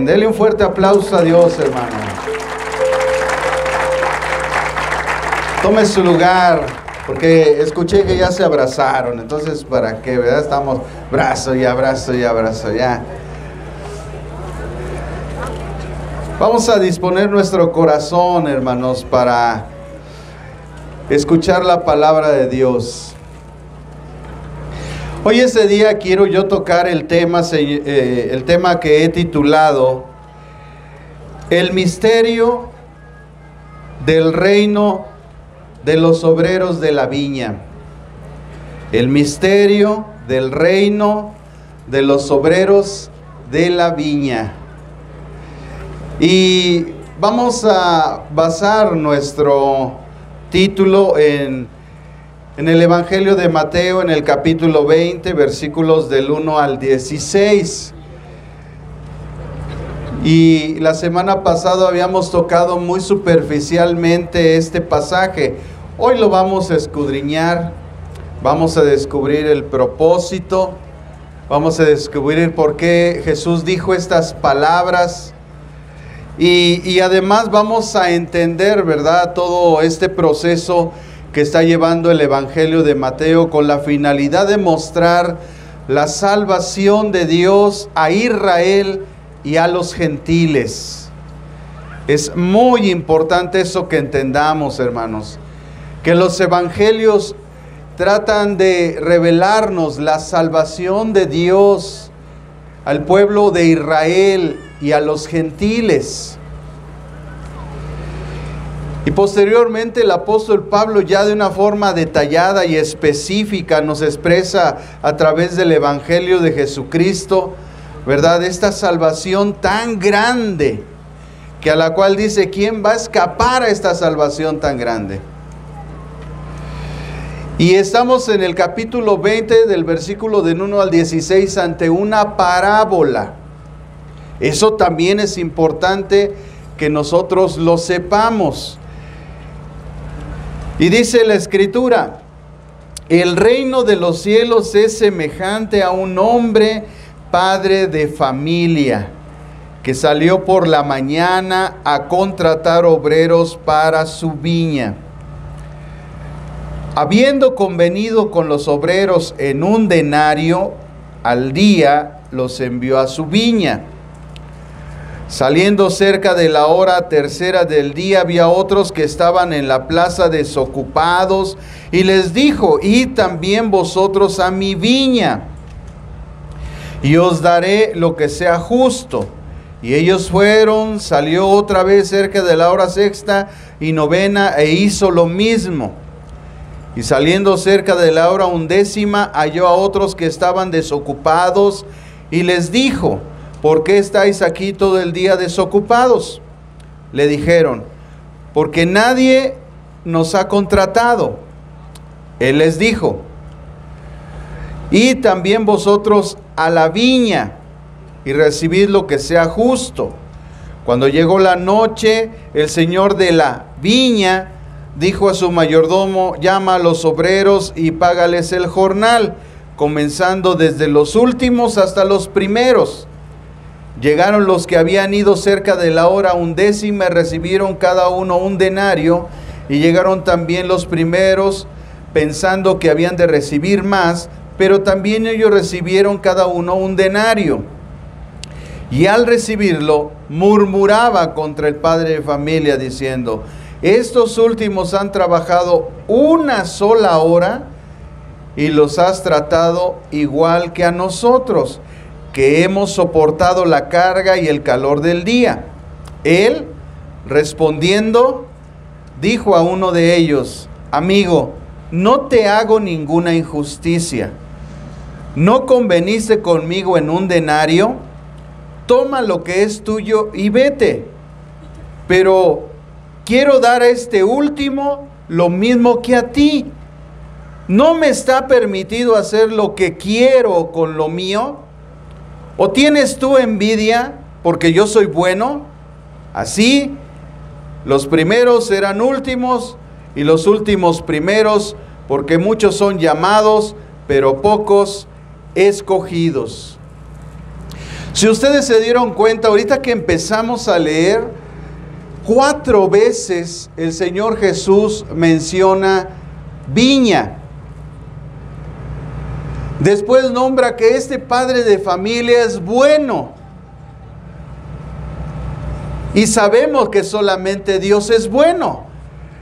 Dele un fuerte aplauso a Dios, hermano. Tome su lugar, porque escuché que ya se abrazaron. Entonces, ¿para qué, verdad? Estamos brazo y abrazo y abrazo, ya. Vamos a disponer nuestro corazón, hermanos, para escuchar la palabra de Dios. Hoy ese día quiero yo tocar el tema que he titulado El misterio del reino de los obreros de la viña. El misterio del reino de los obreros de la viña. Y vamos a basar nuestro título en el Evangelio de Mateo, en el capítulo 20, versículos del 1 al 16. Y la semana pasada habíamos tocado muy superficialmente este pasaje. Hoy lo vamos a escudriñar, vamos a descubrir el propósito, vamos a descubrir por qué Jesús dijo estas palabras. Y además vamos a entender, ¿verdad?, todo este proceso que está llevando el Evangelio de Mateo con la finalidad de mostrar la salvación de Dios a Israel y a los gentiles. Es muy importante eso que entendamos, hermanos, que los evangelios tratan de revelarnos la salvación de Dios al pueblo de Israel y a los gentiles. Y posteriormente el apóstol Pablo, ya de una forma detallada y específica, nos expresa a través del Evangelio de Jesucristo, ¿verdad?, esta salvación tan grande, que a la cual dice, ¿quién va a escapar a esta salvación tan grande? Y estamos en el capítulo 20, del versículo del 1 al 16, ante una parábola. Eso también es importante que nosotros lo sepamos. Y dice la Escritura, el reino de los cielos es semejante a un hombre, padre de familia, que salió por la mañana a contratar obreros para su viña. Habiendo convenido con los obreros en 1 denario al día, los envió a su viña. Saliendo cerca de la hora tercera del día, había otros que estaban en la plaza desocupados, y les dijo, id también vosotros a mi viña, y os daré lo que sea justo. Y ellos fueron, salió otra vez cerca de la hora sexta y novena, e hizo lo mismo. Y saliendo cerca de la hora 11, halló a otros que estaban desocupados, y les dijo, ¿por qué estáis aquí todo el día desocupados? Le dijeron, porque nadie nos ha contratado. Él les dijo, id también vosotros a la viña y recibid lo que sea justo. Cuando llegó la noche, el señor de la viña dijo a su mayordomo, llama a los obreros y págales el jornal, comenzando desde los últimos hasta los primeros. Llegaron los que habían ido cerca de la hora 11, recibieron cada uno 1 denario, y llegaron también los primeros, pensando que habían de recibir más, pero también ellos recibieron cada uno 1 denario. Y al recibirlo, murmuraba contra el padre de familia, diciendo, estos últimos han trabajado 1 sola hora, y los has tratado igual que a nosotros, que hemos soportado la carga y el calor del día. Él, respondiendo, dijo a uno de ellos, amigo, no te hago ninguna injusticia. ¿No conveniste conmigo en 1 denario? Toma lo que es tuyo y vete. Pero quiero dar a este último lo mismo que a ti. ¿No me está permitido hacer lo que quiero con lo mío? ¿O tienes tú envidia porque yo soy bueno? Así, los primeros serán últimos y los últimos primeros, porque muchos son llamados, pero pocos escogidos. Si ustedes se dieron cuenta, ahorita que empezamos a leer, 4 veces el Señor Jesús menciona viña. Después nombra que este padre de familia es bueno. Y sabemos que solamente Dios es bueno.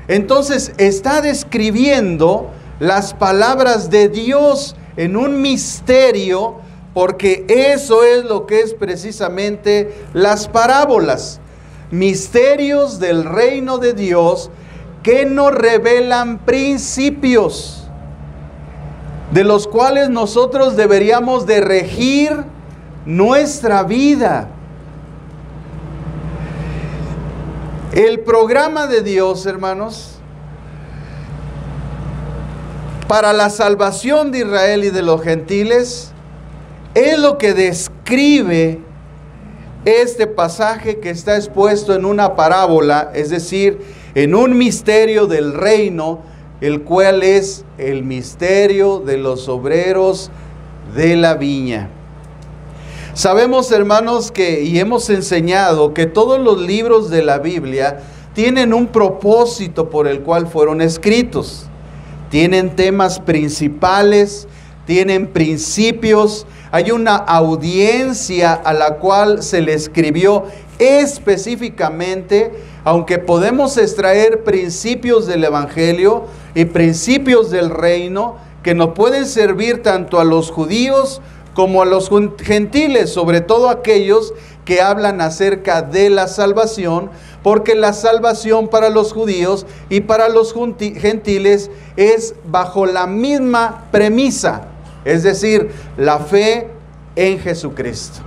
Entonces está describiendo las palabras de Dios en un misterio, porque eso es lo que es precisamente las parábolas. Misterios del reino de Dios que nos revelan principios de los cuales nosotros deberíamos de regir nuestra vida. El programa de Dios, hermanos, para la salvación de Israel y de los gentiles, es lo que describe este pasaje que está expuesto en una parábola, es decir, en un misterio del reino, el cual es el misterio de los obreros de la viña. Sabemos, hermanos, y hemos enseñado que todos los libros de la Biblia tienen un propósito por el cual fueron escritos. Tienen temas principales, tienen principios, hay una audiencia a la cual se le escribió específicamente, aunque podemos extraer principios del Evangelio y principios del reino que nos pueden servir tanto a los judíos como a los gentiles, sobre todo aquellos que hablan acerca de la salvación, porque la salvación para los judíos y para los gentiles es bajo la misma premisa, es decir, la fe en Jesucristo.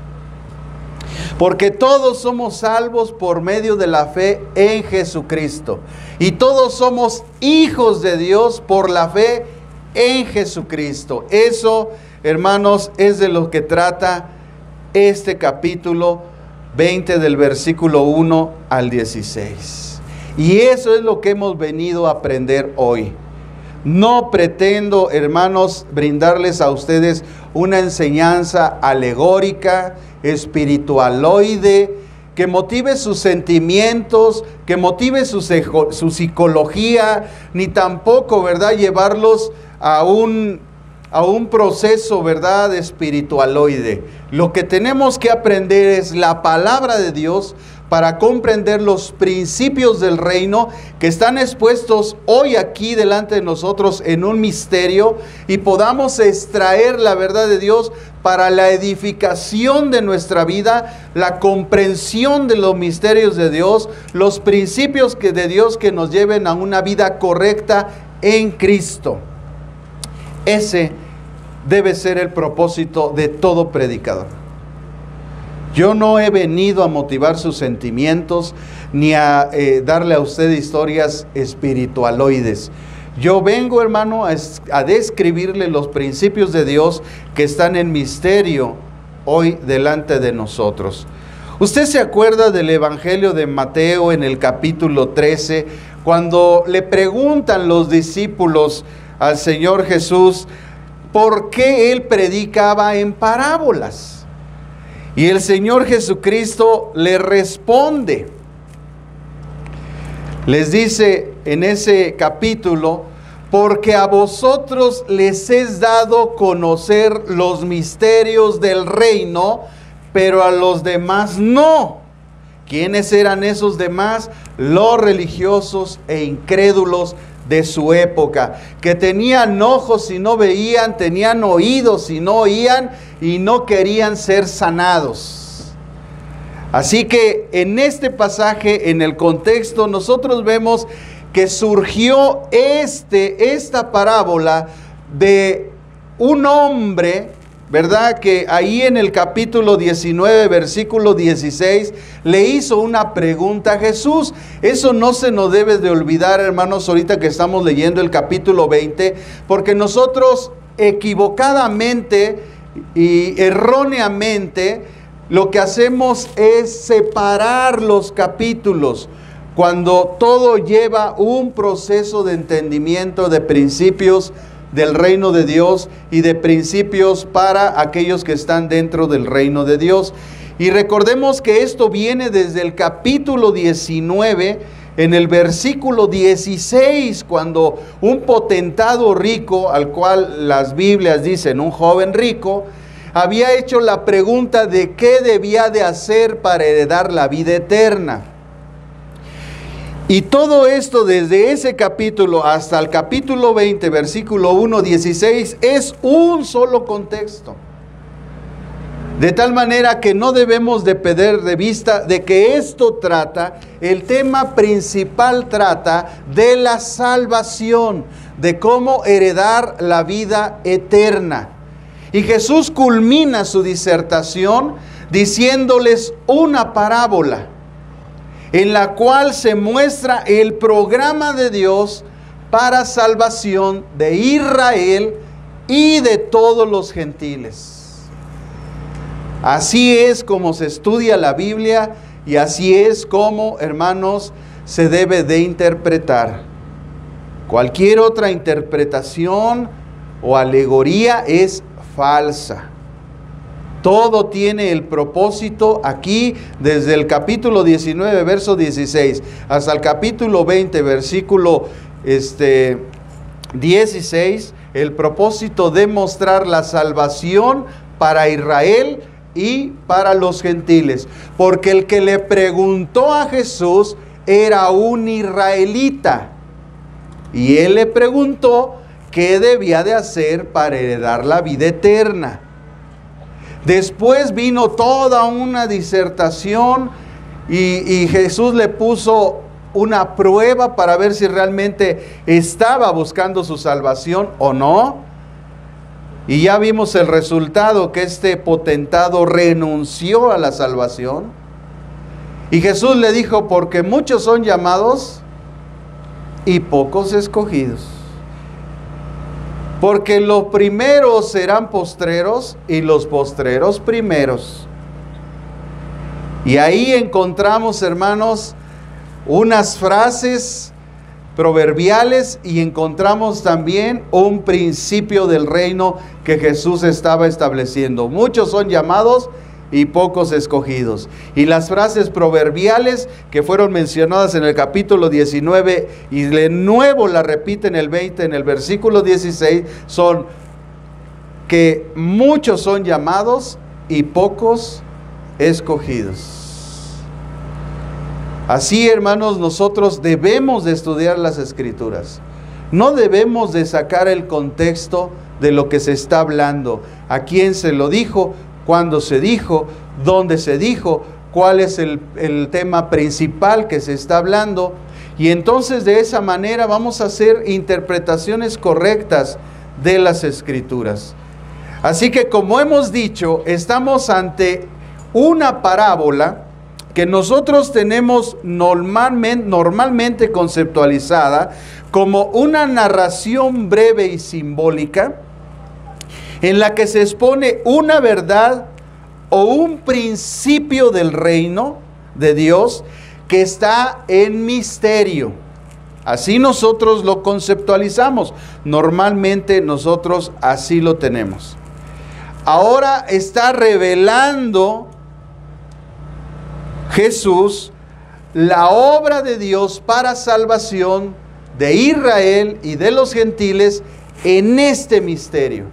Porque todos somos salvos por medio de la fe en Jesucristo. Y todos somos hijos de Dios por la fe en Jesucristo. Eso, hermanos, es de lo que trata este capítulo 20 del versículo 1 al 16. Y eso es lo que hemos venido a aprender hoy. No pretendo, hermanos, brindarles a ustedes una enseñanza alegórica, espiritualoide, que motive sus sentimientos, que motive su psicología, ni tampoco, ¿verdad?, llevarlos a un proceso, ¿verdad?, espiritualoide. Lo que tenemos que aprender es la palabra de Dios para comprender los principios del reino que están expuestos hoy aquí delante de nosotros en un misterio, y podamos extraer la verdad de Dios para la edificación de nuestra vida, la comprensión de los misterios de Dios, los principios de Dios que nos lleven a una vida correcta en Cristo. Ese debe ser el propósito de todo predicador. Yo no he venido a motivar sus sentimientos ni a darle a usted historias espiritualoides. Yo vengo, hermano, a describirle los principios de Dios que están en misterio hoy delante de nosotros. ¿Usted se acuerda del Evangelio de Mateo en el capítulo 13, cuando le preguntan los discípulos al Señor Jesús por qué Él predicaba en parábolas? Y el Señor Jesucristo le responde. Les dice en ese capítulo: porque a vosotros les es dado conocer los misterios del reino, pero a los demás no. ¿Quiénes eran esos demás? Los religiosos e incrédulos de su época, que tenían ojos y no veían, tenían oídos y no oían, y no querían ser sanados. Así que en este pasaje, en el contexto, nosotros vemos que surgió esta parábola de un hombre, ¿verdad?, que ahí en el capítulo 19, versículo 16, le hizo una pregunta a Jesús. Eso no se nos debe de olvidar, hermanos, ahorita que estamos leyendo el capítulo 20, porque nosotros equivocadamente y erróneamente lo que hacemos es separar los capítulos, cuando todo lleva un proceso de entendimiento de principios del reino de Dios y de principios para aquellos que están dentro del reino de Dios. Y recordemos que esto viene desde el capítulo 19, en el versículo 16, cuando un potentado rico, al cual las Biblias dicen un joven rico, había hecho la pregunta de qué debía de hacer para heredar la vida eterna. Y todo esto desde ese capítulo hasta el capítulo 20, versículo 1, 16, es un solo contexto. De tal manera que no debemos de perder de vista de que esto trata, el tema principal trata de la salvación, de cómo heredar la vida eterna. Y Jesús culmina su disertación diciéndoles una parábola en la cual se muestra el programa de Dios para salvación de Israel y de todos los gentiles. Así es como se estudia la Biblia y así es como, hermanos, se debe de interpretar. Cualquier otra interpretación o alegoría es falsa. Todo tiene el propósito aquí, desde el capítulo 19, verso 16, hasta el capítulo 20, versículo 16, el propósito de mostrar la salvación para Israel y para los gentiles. Porque el que le preguntó a Jesús era un israelita. Y él le preguntó qué debía de hacer para heredar la vida eterna. Después vino toda una disertación y Jesús le puso una prueba para ver si realmente estaba buscando su salvación o no. Y ya vimos el resultado, que este potentado renunció a la salvación. Y Jesús le dijo, porque muchos son llamados y pocos escogidos. Porque los primeros serán postreros y los postreros primeros. Y ahí encontramos, hermanos, unas frases proverbiales y encontramos también un principio del reino que Jesús estaba estableciendo. Muchos son llamados y pocos escogidos. Y las frases proverbiales que fueron mencionadas en el capítulo 19 y de nuevo la repite en el 20, en el versículo 16, son que muchos son llamados y pocos escogidos. Así, hermanos, nosotros debemos de estudiar las Escrituras. No debemos de sacar el contexto de lo que se está hablando. ¿A quién se lo dijo? ¿Cuándo se dijo? ¿Dónde se dijo? ¿Cuál es el tema principal que se está hablando? Y entonces de esa manera vamos a hacer interpretaciones correctas de las Escrituras. Así que, como hemos dicho, estamos ante una parábola que nosotros tenemos normalmente conceptualizada como una narración breve y simbólica en la que se expone una verdad o un principio del reino de Dios que está en misterio. Así nosotros lo conceptualizamos. Normalmente nosotros así lo tenemos. Ahora está revelando Jesús la obra de Dios para salvación de Israel y de los gentiles en este misterio.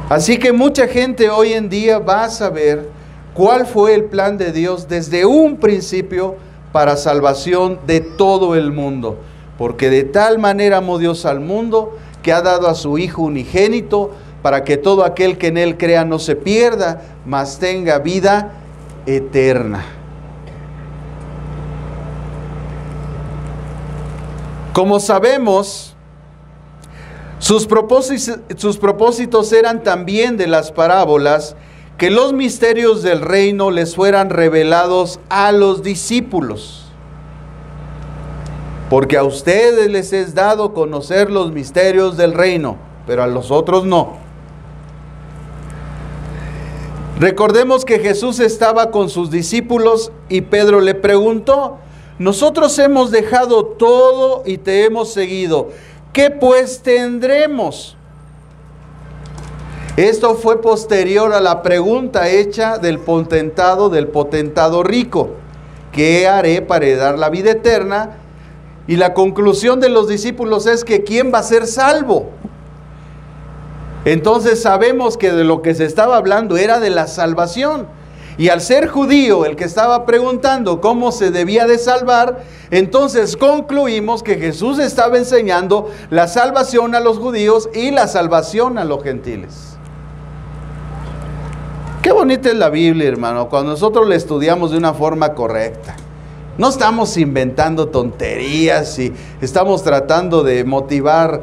Así que mucha gente hoy en día va a saber cuál fue el plan de Dios desde un principio para salvación de todo el mundo. Porque de tal manera amó Dios al mundo que ha dado a su Hijo unigénito para que todo aquel que en Él crea no se pierda, mas tenga vida eterna. Como sabemos, sus propósitos eran también de las parábolas que los misterios del reino les fueran revelados a los discípulos. Porque a ustedes les es dado conocer los misterios del reino, pero a los otros no. Recordemos que Jesús estaba con sus discípulos y Pedro le preguntó: nosotros hemos dejado todo y te hemos seguido. ¿qué pues tendremos? Esto fue posterior a la pregunta hecha del potentado rico. ¿Qué haré para heredar la vida eterna? Y la conclusión de los discípulos es que ¿quién va a ser salvo? Entonces sabemos que de lo que se estaba hablando era de la salvación. Y al ser judío el que estaba preguntando cómo se debía de salvar, entonces concluimos que Jesús estaba enseñando la salvación a los judíos y la salvación a los gentiles. Qué bonita es la Biblia, hermano, cuando nosotros la estudiamos de una forma correcta. No estamos inventando tonterías y estamos tratando de motivar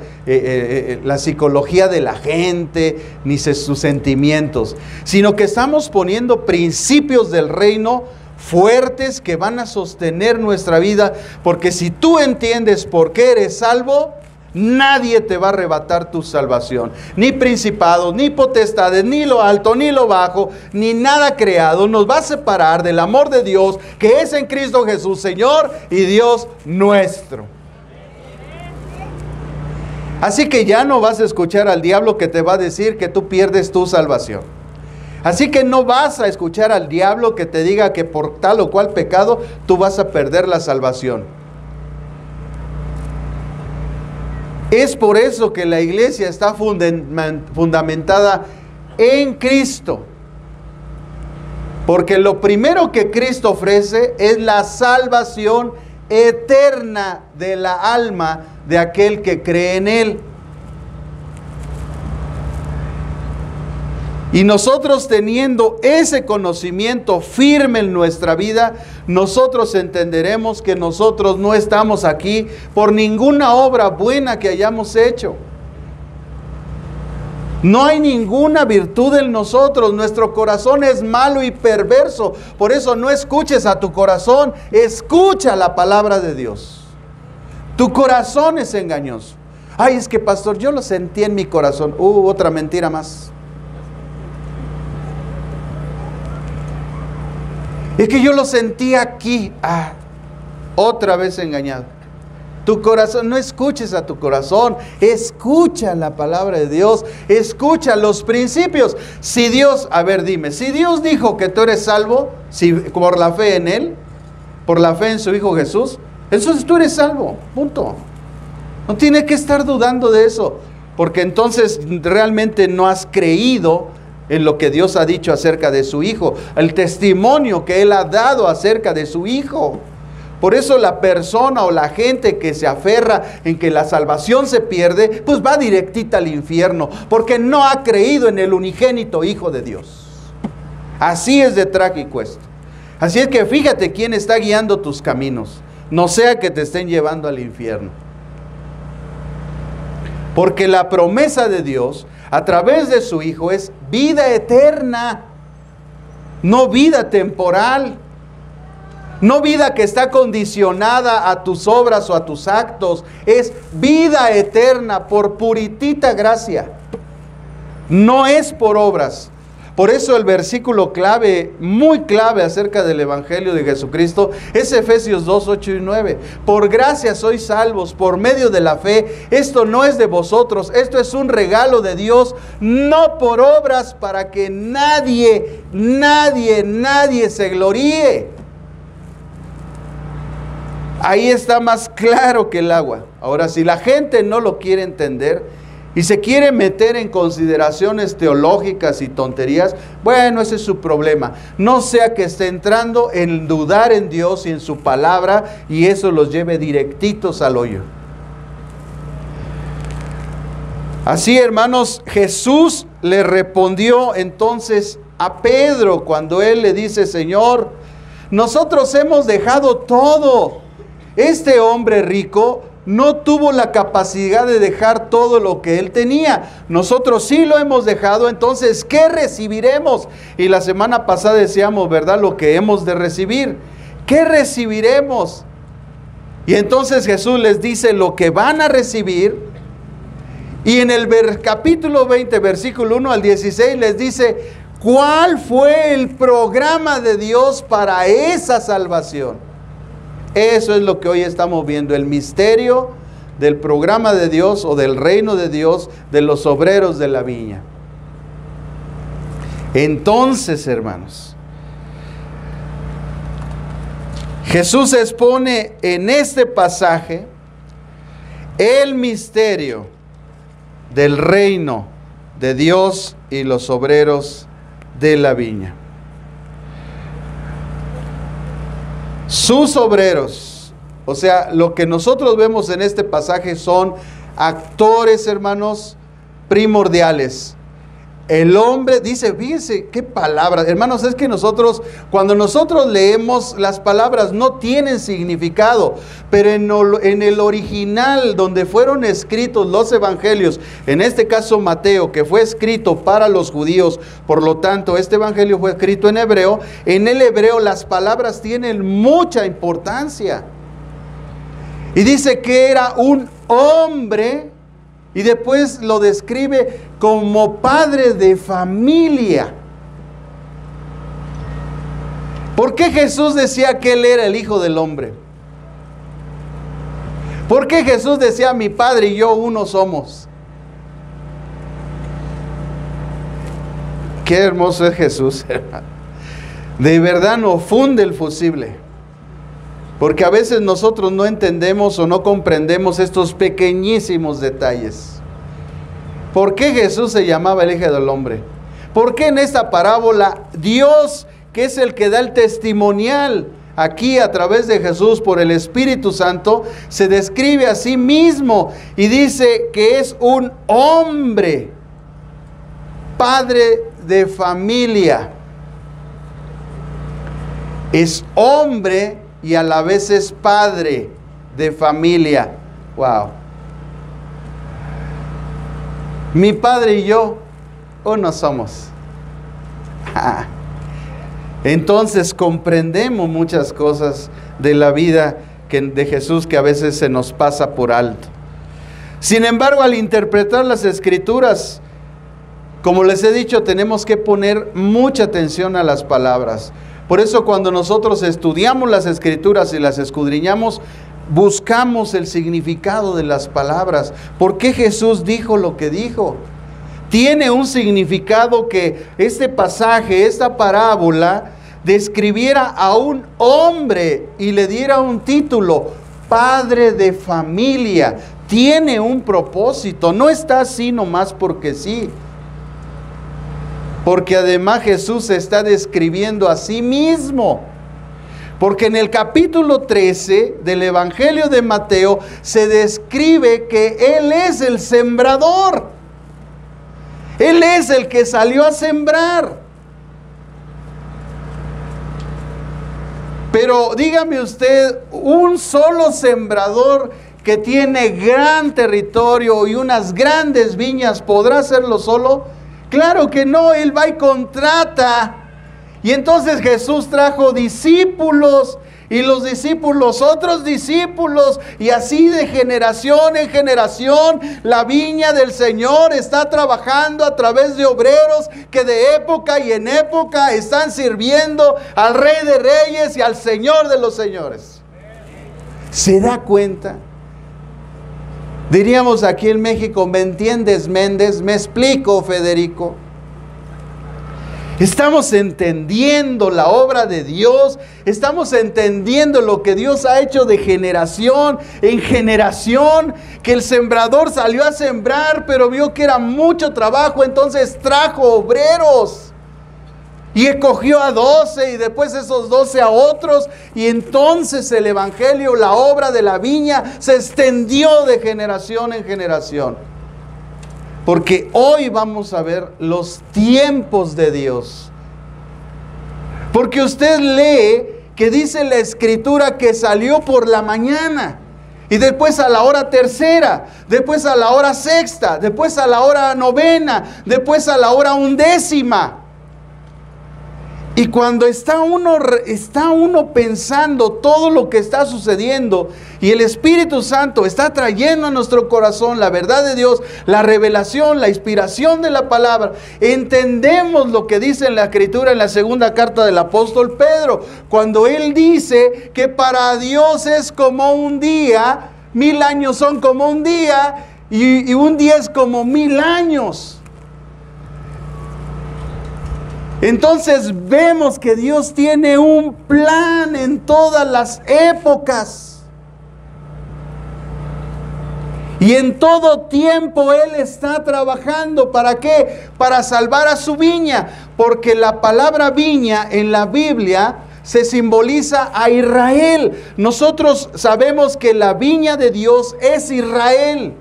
la psicología de la gente, ni sus sentimientos, sino que estamos poniendo principios del reino fuertes que van a sostener nuestra vida, porque si tú entiendes por qué eres salvo, nadie te va a arrebatar tu salvación, ni principados, ni potestades, ni lo alto, ni lo bajo, ni nada creado nos va a separar del amor de Dios que es en Cristo Jesús, Señor y Dios nuestro. Así que ya no vas a escuchar al diablo que te va a decir que tú pierdes tu salvación. Así que no vas a escuchar al diablo que te diga que por tal o cual pecado tú vas a perder la salvación. Es por eso que la iglesia está fundamentada en Cristo. Porque lo primero que Cristo ofrece es la salvación eterna de la alma de aquel que cree en Él. Y nosotros teniendo ese conocimiento firme en nuestra vida, nosotros entenderemos que nosotros no estamos aquí por ninguna obra buena que hayamos hecho. No hay ninguna virtud en nosotros, nuestro corazón es malo y perverso. Por eso no escuches a tu corazón, escucha la palabra de Dios. Tu corazón es engañoso. Ay, es que pastor, yo lo sentí en mi corazón. Otra mentira más. Es que yo lo sentí aquí. Otra vez engañado. Tu corazón, no escuches a tu corazón, escucha la palabra de Dios, escucha los principios. Si Dios, dime, si Dios dijo que tú eres salvo, si por la fe en Él, por la fe en su Hijo Jesús, entonces tú eres salvo, punto. No tienes que estar dudando de eso, porque entonces realmente no has creído en lo que Dios ha dicho acerca de su Hijo, el testimonio que Él ha dado acerca de su Hijo. Por eso la persona o la gente que se aferra en que la salvación se pierde, pues va directita al infierno, porque no ha creído en el unigénito Hijo de Dios. Así es de trágico esto. Así es que fíjate quién está guiando tus caminos, no sea que te estén llevando al infierno. Porque la promesa de Dios a través de su Hijo es vida eterna, no vida temporal, no vida que está condicionada a tus obras o a tus actos, es vida eterna por puritita gracia, no es por obras. Por eso el versículo clave, muy clave acerca del Evangelio de Jesucristo, es Efesios 2, 8 y 9. Por gracia sois salvos, por medio de la fe. Esto no es de vosotros, esto es un regalo de Dios, no por obras, para que nadie se gloríe. Ahí está más claro que el agua. Ahora, si la gente no lo quiere entender y se quiere meter en consideraciones teológicas y tonterías, bueno, ese es su problema. No sea que esté entrando en dudar en Dios y en su palabra y eso los lleve directitos al hoyo. Así, hermanos, Jesús le respondió entonces a Pedro cuando él le dice: Señor, nosotros hemos dejado todo. Este hombre rico no tuvo la capacidad de dejar todo lo que él tenía. Nosotros sí lo hemos dejado, entonces, ¿qué recibiremos? Y la semana pasada decíamos, ¿verdad?, lo que hemos de recibir. ¿Qué recibiremos? Y entonces Jesús les dice lo que van a recibir. Y en el capítulo 20, versículo 1 al 16, les dice cuál fue el programa de Dios para esa salvación. Eso es lo que hoy estamos viendo, el misterio del programa de Dios o del reino de Dios, de los obreros de la viña. Entonces, hermanos, Jesús expone en este pasaje el misterio del reino de Dios y los obreros de la viña. Sus obreros, o sea, lo que nosotros vemos en este pasaje son actores, hermanos, primordiales. El hombre, dice, fíjense qué palabras, hermanos, es que cuando nosotros leemos, las palabras no tienen significado, pero en el original donde fueron escritos los evangelios, en este caso Mateo, que fue escrito para los judíos, por lo tanto este evangelio fue escrito en hebreo, en el hebreo las palabras tienen mucha importancia. Y dice que era un hombre, y después lo describe como padre de familia. ¿Por qué Jesús decía que Él era el Hijo del Hombre? ¿Por qué Jesús decía, mi Padre y yo uno somos? Qué hermoso es Jesús, hermano. De verdad nos funde el fusible. Porque a veces nosotros no entendemos o no comprendemos estos pequeñísimos detalles. ¿Por qué Jesús se llamaba el Hijo del Hombre? ¿Por qué en esta parábola Dios, que es el que da el testimonial aquí a través de Jesús por el Espíritu Santo, se describe a sí mismo y dice que es un hombre, padre de familia? Es hombre y a la vez es padre de familia. Wow. Mi padre y yo uno somos. Entonces comprendemos muchas cosas de la vida de Jesús que a veces se nos pasa por alto. Sin embargo, al interpretar las Escrituras, como les he dicho, tenemos que poner mucha atención a las palabras. Por eso cuando nosotros estudiamos las Escrituras y las escudriñamos, buscamos el significado de las palabras. ¿Por qué Jesús dijo lo que dijo? Tiene un significado que este pasaje, esta parábola, describiera a un hombre y le diera un título, padre de familia. Tiene un propósito, no está así nomás porque sí. Porque además Jesús se está describiendo a sí mismo. Porque en el capítulo 13 del Evangelio de Mateo se describe que Él es el sembrador. Él es el que salió a sembrar. Pero dígame usted, un solo sembrador que tiene gran territorio y unas grandes viñas, ¿podrá hacerlo solo? Claro que no, Él va y contrata. Y entonces Jesús trajo discípulos y los discípulos otros discípulos, y así de generación en generación la viña del Señor está trabajando a través de obreros que de época y en época están sirviendo al Rey de Reyes y al Señor de los Señores. ¿Se da cuenta? Diríamos aquí en México, ¿me entiendes, Méndez? ¿Me explico, Federico? Estamos entendiendo la obra de Dios, estamos entendiendo lo que Dios ha hecho de generación en generación, que el sembrador salió a sembrar, pero vio que era mucho trabajo, entonces trajo obreros. Y escogió a 12 y después esos 12 a otros. Y entonces el evangelio, la obra de la viña, se extendió de generación en generación. Porque hoy vamos a ver los tiempos de Dios. Porque usted lee que dice la Escritura que salió por la mañana. Y después a la hora tercera, después a la hora sexta, después a la hora novena, después a la hora 11ª. Y cuando está uno pensando todo lo que está sucediendo y el Espíritu Santo está trayendo a nuestro corazón la verdad de Dios, la revelación, la inspiración de la palabra, entendemos lo que dice en la Escritura en la segunda carta del apóstol Pedro, cuando él dice que para Dios es como un día, 1000 años son como un día y un día es como 1000 años. Entonces vemos que Dios tiene un plan en todas las épocas. Y en todo tiempo Él está trabajando. ¿Para qué? Para salvar a su viña. Porque la palabra viña en la Biblia se simboliza a Israel. Nosotros sabemos que la viña de Dios es Israel.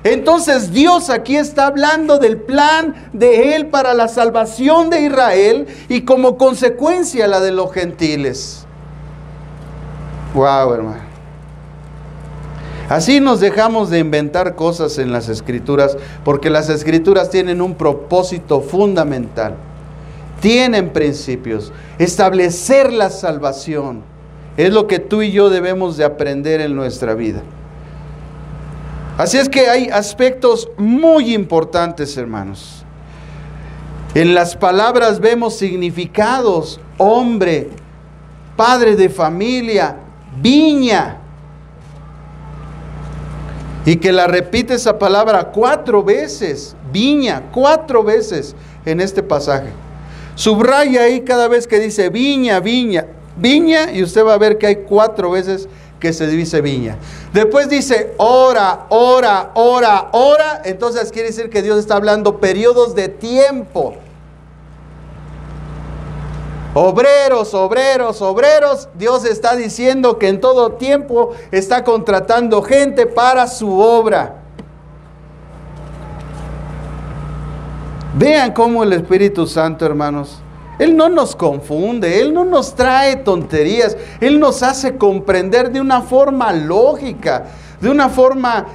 Entonces Dios aquí está hablando del plan de Él para la salvación de Israel y como consecuencia la de los gentiles. Wow, hermano. Así nos dejamos de inventar cosas en las Escrituras, porque las Escrituras tienen un propósito fundamental. Tienen principios. Establecer la salvación es lo que tú y yo debemos de aprender en nuestra vida. Así es que hay aspectos muy importantes, hermanos. En las palabras vemos significados: hombre, padre de familia, viña. Y que la repite esa palabra 4 veces, viña, 4 veces en este pasaje. Subraya ahí cada vez que dice viña, viña, viña, y usted va a ver que hay 4 veces que se dice viña. Después dice hora, hora, hora, hora. Entonces quiere decir que Dios está hablando periodos de tiempo. Obreros, obreros, obreros. Dios está diciendo que en todo tiempo está contratando gente para su obra. Vean cómo el Espíritu Santo, hermanos, Él no nos confunde, Él no nos trae tonterías, Él nos hace comprender de una forma lógica, de una forma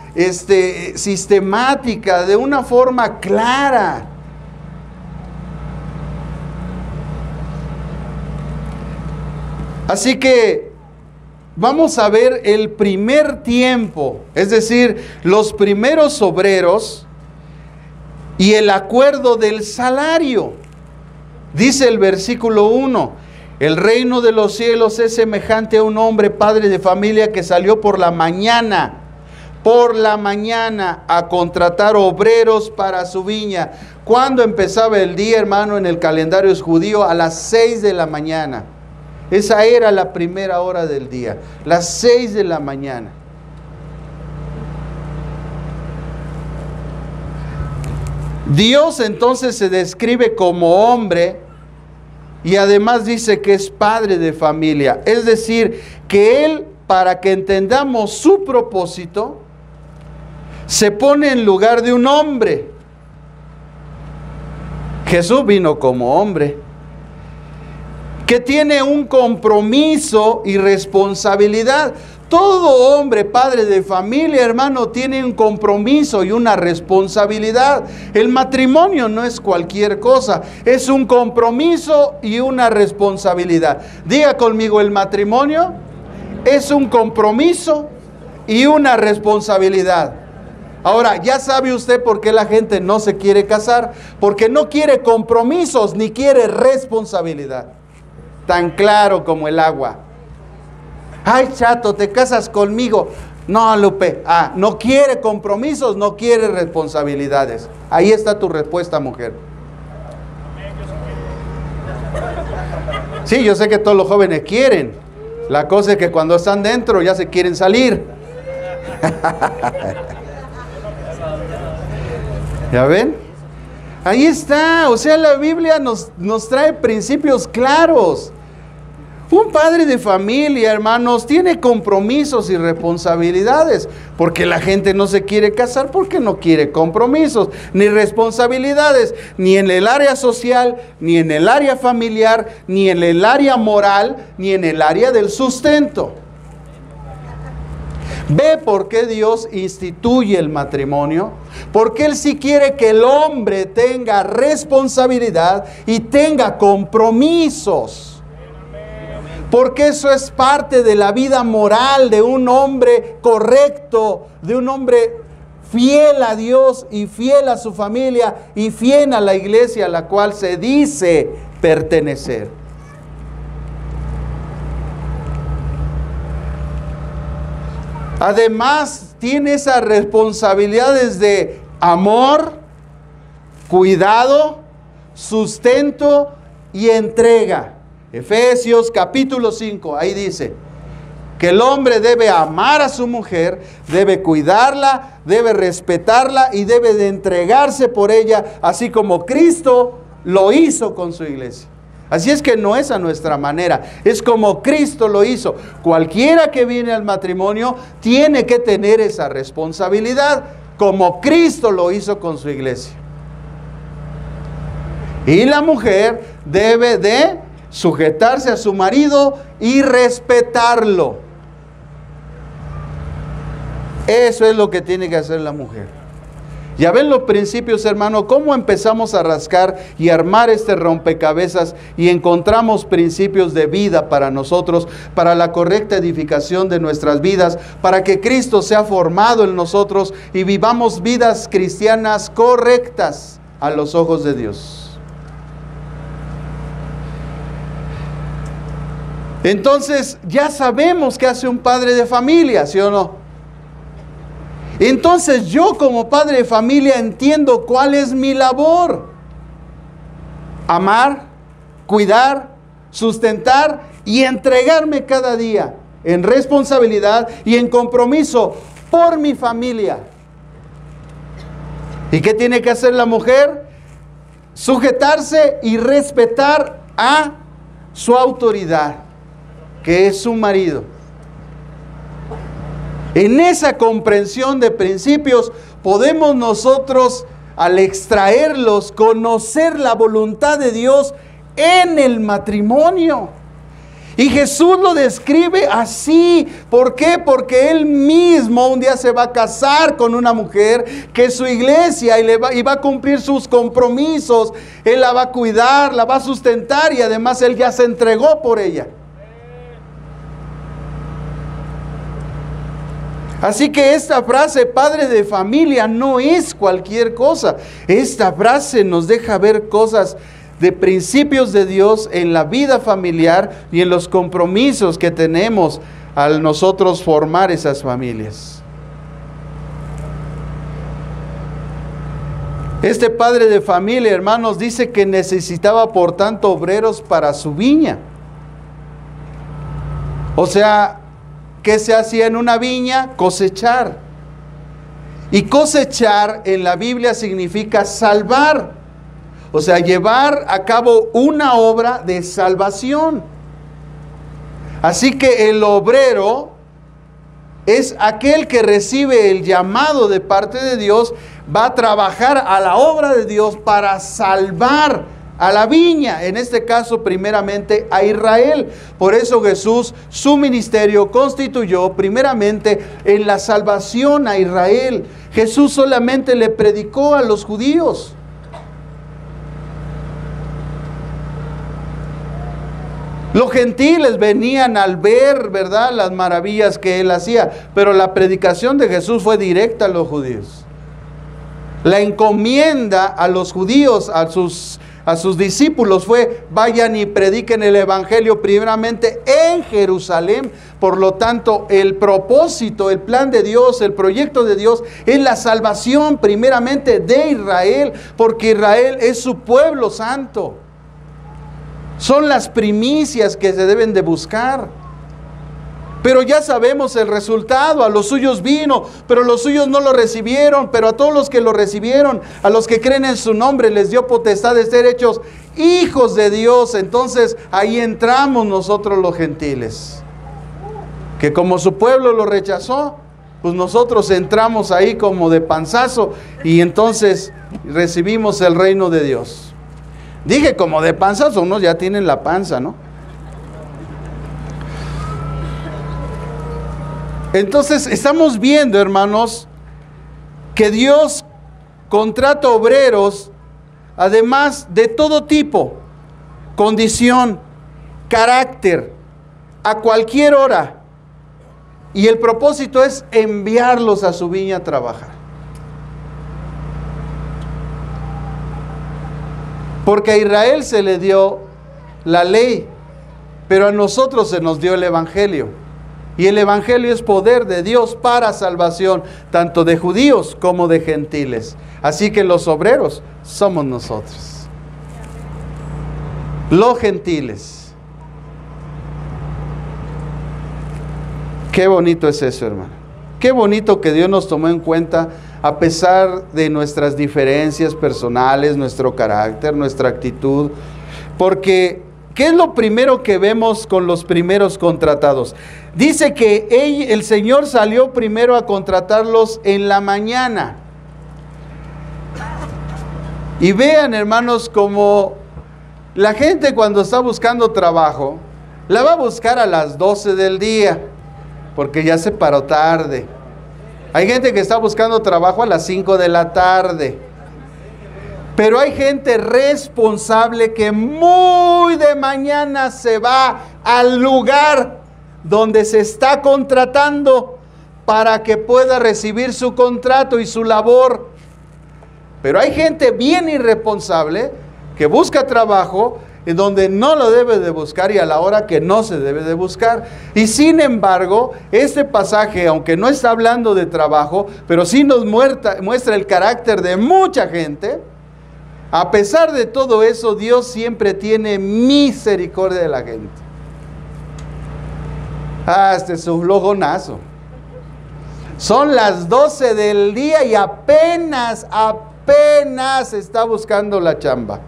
sistemática, de una forma clara. Así que vamos a ver el primer tiempo, es decir, los primeros obreros y el acuerdo del salario. Dice el versículo 1, el reino de los cielos es semejante a un hombre padre de familia que salió por la mañana a contratar obreros para su viña. ¿Cuándo empezaba el día, hermano, en el calendario judío? A las 6 de la mañana. Esa era la primera hora del día, las 6 de la mañana. Dios entonces se describe como hombre y además dice que es padre de familia. Es decir, que Él, para que entendamos su propósito, se pone en lugar de un hombre. Jesús vino como hombre, que tiene un compromiso y responsabilidad. Todo hombre, padre de familia, hermano, tiene un compromiso y una responsabilidad. El matrimonio no es cualquier cosa, es un compromiso y una responsabilidad. Diga conmigo, el matrimonio es un compromiso y una responsabilidad. Ahora, ya sabe usted por qué la gente no se quiere casar, porque no quiere compromisos ni quiere responsabilidad. Tan claro como el agua. Ay, chato, ¿te casas conmigo? No, Lupe. No quiere compromisos, no quiere responsabilidades. Ahí está tu respuesta, mujer. Sí, yo sé que todos los jóvenes quieren. La cosa es que cuando están dentro ya se quieren salir. ¿Ya ven? Ahí está. O sea, la Biblia nos trae principios claros. Un padre de familia, hermanos, tiene compromisos y responsabilidades, porque la gente no se quiere casar porque no quiere compromisos ni responsabilidades, ni en el área social, ni en el área familiar, ni en el área moral, ni en el área del sustento. ¿Ve por qué Dios instituye el matrimonio? Porque Él sí quiere que el hombre tenga responsabilidad y tenga compromisos. Porque eso es parte de la vida moral de un hombre correcto, de un hombre fiel a Dios y fiel a su familia y fiel a la iglesia a la cual se dice pertenecer. Además, tiene esas responsabilidades de amor, cuidado, sustento y entrega. Efesios capítulo 5, ahí dice que el hombre debe amar a su mujer, debe cuidarla, debe respetarla y debe de entregarse por ella, así como Cristo lo hizo con su iglesia. Así es que no es a nuestra manera, es como Cristo lo hizo. Cualquiera que viene al matrimonio tiene que tener esa responsabilidad, como Cristo lo hizo con su iglesia. Y la mujer debe de sujetarse a su marido y respetarlo. Eso es lo que tiene que hacer la mujer. Ya ven los principios, hermano, cómo empezamos a rascar y armar este rompecabezas y encontramos principios de vida para nosotros, para la correcta edificación de nuestras vidas, para que Cristo sea formado en nosotros y vivamos vidas cristianas correctas a los ojos de Dios. Entonces, ya sabemos qué hace un padre de familia, ¿sí o no? Entonces yo como padre de familia entiendo cuál es mi labor. Amar, cuidar, sustentar y entregarme cada día en responsabilidad y en compromiso por mi familia. ¿Y qué tiene que hacer la mujer? Sujetarse y respetar a su autoridad, que es su marido. En esa comprensión de principios podemos nosotros, al extraerlos, conocer la voluntad de Dios en el matrimonio. Y Jesús lo describe así. ¿Por qué? Porque Él mismo un día se va a casar con una mujer que es su iglesia y va a cumplir sus compromisos. Él la va a cuidar, la va a sustentar y además Él ya se entregó por ella. Así que esta frase, padre de familia, no es cualquier cosa. Esta frase nos deja ver cosas de principios de Dios en la vida familiar y en los compromisos que tenemos al nosotros formar esas familias. Este padre de familia, hermanos, dice que necesitaba por tanto obreros para su viña. O sea, ¿qué se hacía en una viña? Cosechar. Y cosechar en la Biblia significa salvar. O sea, llevar a cabo una obra de salvación. Así que el obrero es aquel que recibe el llamado de parte de Dios, va a trabajar a la obra de Dios para salvar a la viña, en este caso primeramente a Israel. Por eso Jesús, su ministerio constituyó primeramente en la salvación a Israel. Jesús solamente le predicó a los judíos. Los gentiles venían al ver, ¿verdad?, las maravillas que Él hacía, pero la predicación de Jesús fue directa a los judíos. La encomienda a los judíos, a sus discípulos fue: vayan y prediquen el evangelio primeramente en Jerusalén. Por lo tanto, el propósito, el plan de Dios, el proyecto de Dios es la salvación primeramente de Israel, porque Israel es su pueblo santo. Son las primicias que se deben de buscar. Pero ya sabemos el resultado. A los suyos vino, pero los suyos no lo recibieron. Pero a todos los que lo recibieron, a los que creen en su nombre, les dio potestad de ser hechos hijos de Dios. Entonces ahí entramos nosotros los gentiles, que como su pueblo lo rechazó, pues nosotros entramos ahí como de panzazo y entonces recibimos el reino de Dios. Dije como de panzazo, unos ya tienen la panza, ¿no? Entonces estamos viendo, hermanos, que Dios contrata obreros, además de todo tipo, condición, carácter, a cualquier hora. Y el propósito es enviarlos a su viña a trabajar. Porque a Israel se le dio la ley, pero a nosotros se nos dio el evangelio. Y el evangelio es poder de Dios para salvación, tanto de judíos como de gentiles. Así que los obreros somos nosotros, los gentiles. Qué bonito es eso, hermano. Qué bonito que Dios nos tomó en cuenta a pesar de nuestras diferencias personales, nuestro carácter, nuestra actitud. Porque, ¿qué es lo primero que vemos con los primeros contratados? Dice que el Señor salió primero a contratarlos en la mañana. Y vean, hermanos, como la gente cuando está buscando trabajo, la va a buscar a las 12 del día, porque ya se paró tarde. Hay gente que está buscando trabajo a las 5 de la tarde. Pero hay gente responsable que muy de mañana se va al lugar donde se está contratando para que pueda recibir su contrato y su labor. Pero hay gente bien irresponsable que busca trabajo en donde no lo debe de buscar y a la hora que no se debe de buscar. Y sin embargo, pasaje, aunque no está hablando de trabajo, pero sí nos muestra el carácter de mucha gente. A pesar de todo eso, Dios siempre tiene misericordia de la gente. Este es un flojonazo. Son las 12 del día y apenas está buscando la chamba.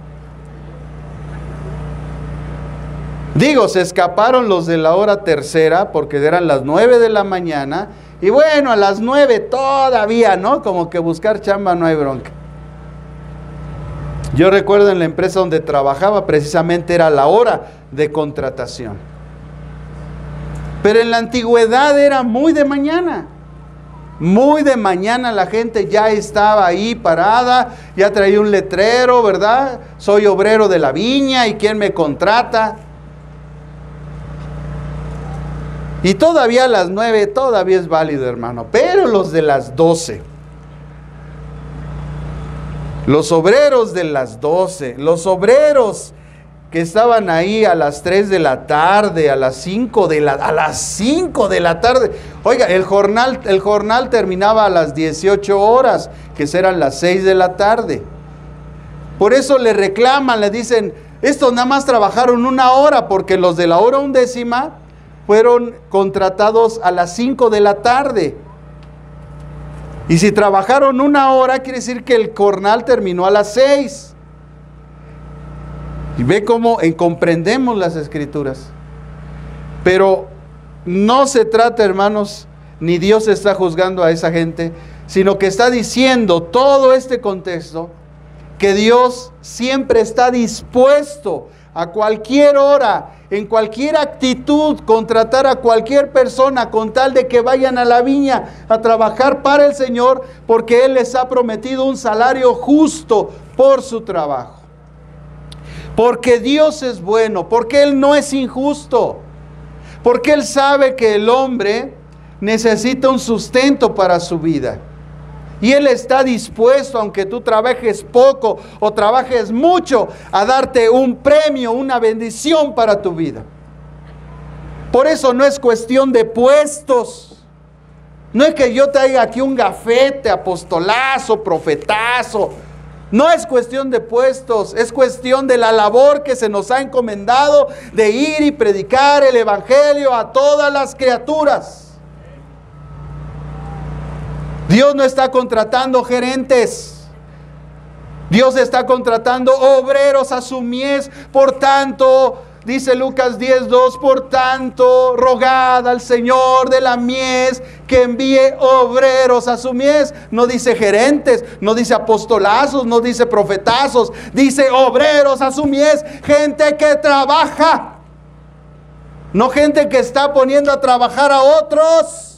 Digo, se escaparon los de la hora tercera porque eran las 9 de la mañana. Y bueno, a las 9 todavía, ¿no? Como que buscar chamba no hay bronca. Yo recuerdo en la empresa donde trabajaba, precisamente era la hora de contratación. Pero en la antigüedad era muy de mañana. Muy de mañana la gente ya estaba ahí parada, ya traía un letrero, ¿verdad? Soy obrero de la viña y ¿quién me contrata? Y todavía a las 9, todavía es válido, hermano. Pero los de las 12, los obreros de las 12, los obreros que estaban ahí a las 3 de la tarde, a las 5 de la tarde. Oiga, el jornal terminaba a las 18 horas, que serán las 6 de la tarde. Por eso le reclaman, le dicen, estos nada más trabajaron 1 hora, porque los de la hora 11 fueron contratados a las 5 de la tarde. Y si trabajaron 1 hora, quiere decir que el jornal terminó a las 6. Y ve cómo comprendemos las escrituras. Pero no se trata, hermanos, ni Dios está juzgando a esa gente, sino que está diciendo todo este contexto, que Dios siempre está dispuesto a cualquier hora, en cualquier actitud, contratar a cualquier persona con tal de que vayan a la viña a trabajar para el Señor, porque Él les ha prometido un salario justo por su trabajo. Porque Dios es bueno, porque Él no es injusto, porque Él sabe que el hombre necesita un sustento para su vida. Y Él está dispuesto, aunque tú trabajes poco o trabajes mucho, a darte un premio, una bendición para tu vida. Por eso no es cuestión de puestos. No es que yo traiga aquí un gafete, apostolazo, profetazo. No es cuestión de puestos, es cuestión de la labor que se nos ha encomendado de ir y predicar el evangelio a todas las criaturas. Dios no está contratando gerentes. Dios está contratando obreros a su mies. Por tanto, dice Lucas 10:2, por tanto, rogad al Señor de la mies que envíe obreros a su mies. No dice gerentes, no dice apostolazos, no dice profetazos, dice obreros a su mies, gente que trabaja. No gente que está poniendo a trabajar a otros.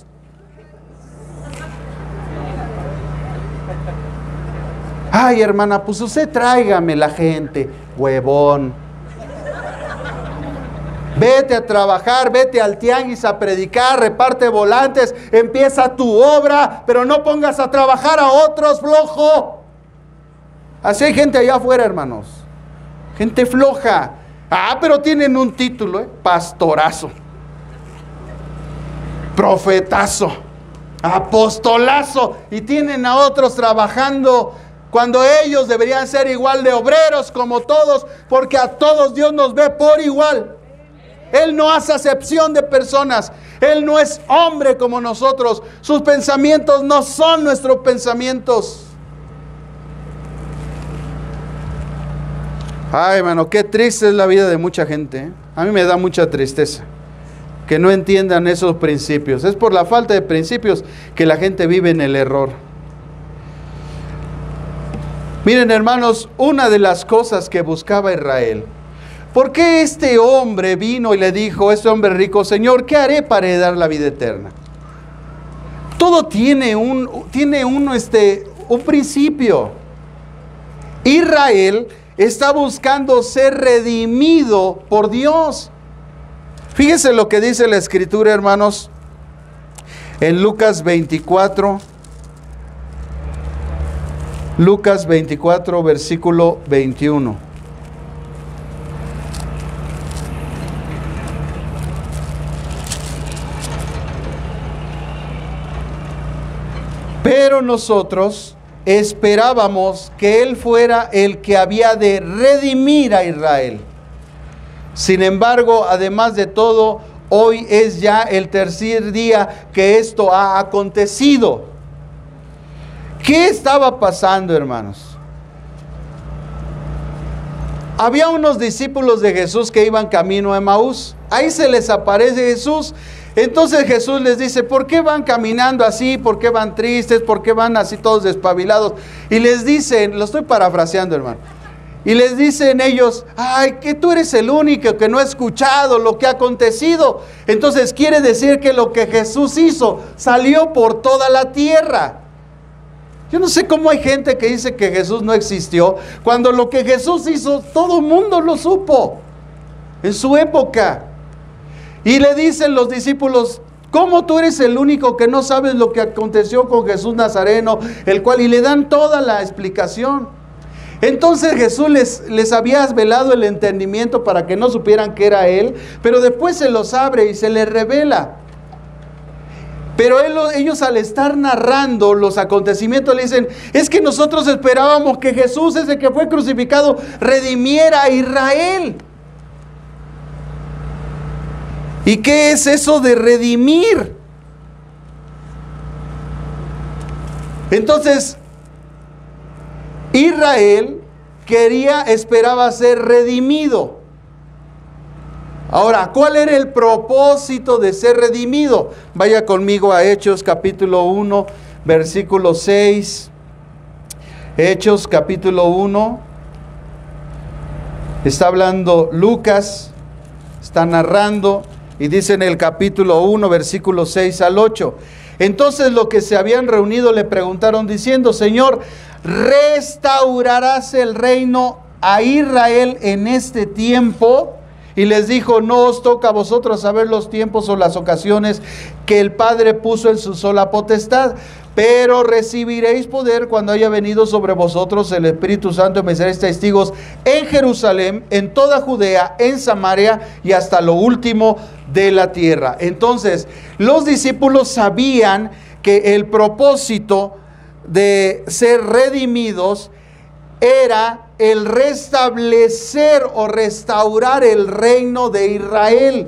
Ay, hermana, pues usted tráigame la gente, huevón. Vete a trabajar, vete al tianguis a predicar, reparte volantes, empieza tu obra, pero no pongas a trabajar a otros, flojo. Así hay gente allá afuera, hermanos. Gente floja. Pero tienen un título, pastorazo. profetazo, apostolazo, y tienen a otros trabajando cuando ellos deberían ser igual de obreros como todos, porque a todos Dios nos ve por igual. Él no hace acepción de personas. Él no es hombre como nosotros. Sus pensamientos no son nuestros pensamientos. Ay, hermano, qué triste es la vida de mucha gente, ¿eh? A mí me da mucha tristeza que no entiendan esos principios. Es por la falta de principios que la gente vive en el error. Miren, hermanos, una de las cosas que buscaba Israel, ¿por qué este hombre vino y le dijo, este hombre rico, Señor, ¿qué haré para heredar la vida eterna? Todo tiene un principio. Israel está buscando ser redimido por Dios. Fíjense lo que dice la Escritura, hermanos, en Lucas 24. Lucas 24, versículo 21. Pero nosotros esperábamos que Él fuera el que había de redimir a Israel. Sin embargo, además de todo, hoy es ya el tercer día que esto ha acontecido. ¿Qué estaba pasando, hermanos? Había unos discípulos de Jesús que iban camino a Emaús. Ahí se les aparece Jesús. Entonces Jesús les dice, ¿por qué van caminando así? ¿Por qué van tristes? ¿Por qué van así todos despabilados? Y les dicen, lo estoy parafraseando, hermano. Y les dicen ellos, ay, que tú eres el único que no ha escuchado lo que ha acontecido. Entonces quiere decir que lo que Jesús hizo salió por toda la tierra. Yo no sé cómo hay gente que dice que Jesús no existió, cuando lo que Jesús hizo, todo el mundo lo supo en su época. Y le dicen los discípulos, ¿cómo tú eres el único que no sabes lo que aconteció con Jesús Nazareno? Y le dan toda la explicación. Entonces Jesús les había velado el entendimiento para que no supieran que era Él, pero después se los abre y se les revela. Pero ellos al estar narrando los acontecimientos le dicen, es que nosotros esperábamos que Jesús, ese que fue crucificado, redimiera a Israel. ¿Y qué es eso de redimir? Entonces, Israel esperaba ser redimido. Ahora, ¿cuál era el propósito de ser redimido? Vaya conmigo a Hechos capítulo 1, versículo 6. Hechos capítulo 1. Está hablando Lucas, está narrando y dice en el capítulo 1, versículo 6 al 8. Entonces los que se habían reunido le preguntaron diciendo, Señor, ¿restaurarás el reino a Israel en este tiempo? Y les dijo, no os toca a vosotros saber los tiempos o las ocasiones que el Padre puso en su sola potestad, pero recibiréis poder cuando haya venido sobre vosotros el Espíritu Santo y me seréis testigos en Jerusalén, en toda Judea, en Samaria y hasta lo último de la tierra. Entonces, los discípulos sabían que el propósito de ser redimidos era el restablecer o restaurar el reino de Israel.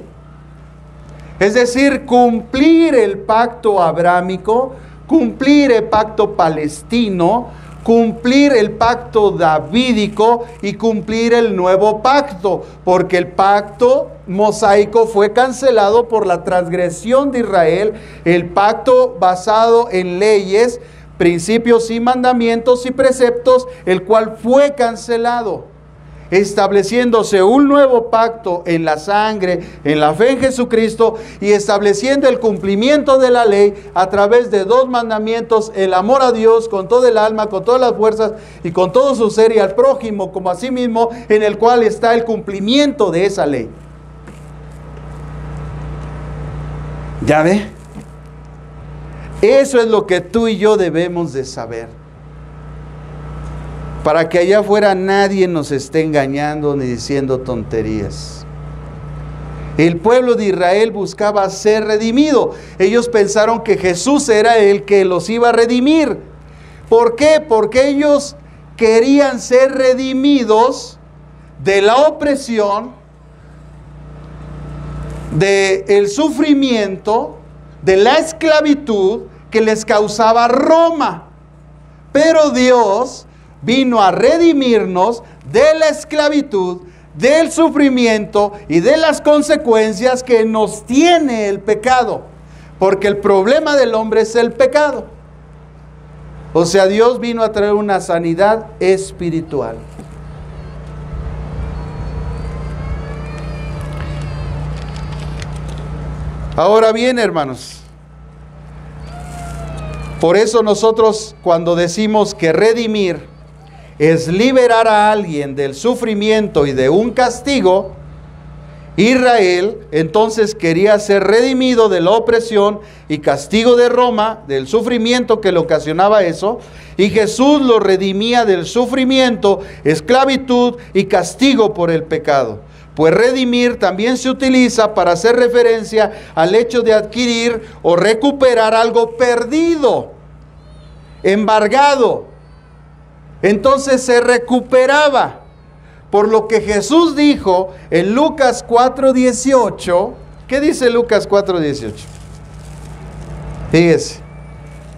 Es decir, cumplir el pacto abrámico, cumplir el pacto palestino, cumplir el pacto davídico y cumplir el nuevo pacto, porque el pacto mosaico fue cancelado por la transgresión de Israel, el pacto basado en leyes, principios y mandamientos y preceptos, el cual fue cancelado, estableciéndose un nuevo pacto en la sangre, en la fe en Jesucristo y estableciendo el cumplimiento de la ley a través de dos mandamientos, el amor a Dios con todo el alma, con todas las fuerzas y con todo su ser y al prójimo como a sí mismo, en el cual está el cumplimiento de esa ley. ¿Ya ve? Eso es lo que tú y yo debemos de saber. Para que allá afuera nadie nos esté engañando ni diciendo tonterías. El pueblo de Israel buscaba ser redimido. Ellos pensaron que Jesús era el que los iba a redimir. ¿Por qué? Porque ellos querían ser redimidos de la opresión, del sufrimiento, de la esclavitud que les causaba Roma. Pero Dios vino a redimirnos de la esclavitud, del sufrimiento y de las consecuencias que nos tiene el pecado. Porque el problema del hombre es el pecado. O sea, Dios vino a traer una sanidad espiritual. Ahora bien, hermanos, por eso nosotros cuando decimos que redimir es liberar a alguien del sufrimiento y de un castigo, Israel entonces quería ser redimido de la opresión y castigo de Roma, del sufrimiento que le ocasionaba eso, y Jesús lo redimía del sufrimiento, esclavitud y castigo por el pecado. Pues redimir también se utiliza para hacer referencia al hecho de adquirir o recuperar algo perdido, embargado. Entonces se recuperaba. Por lo que Jesús dijo en Lucas 4:18. ¿Qué dice Lucas 4:18? Fíjese.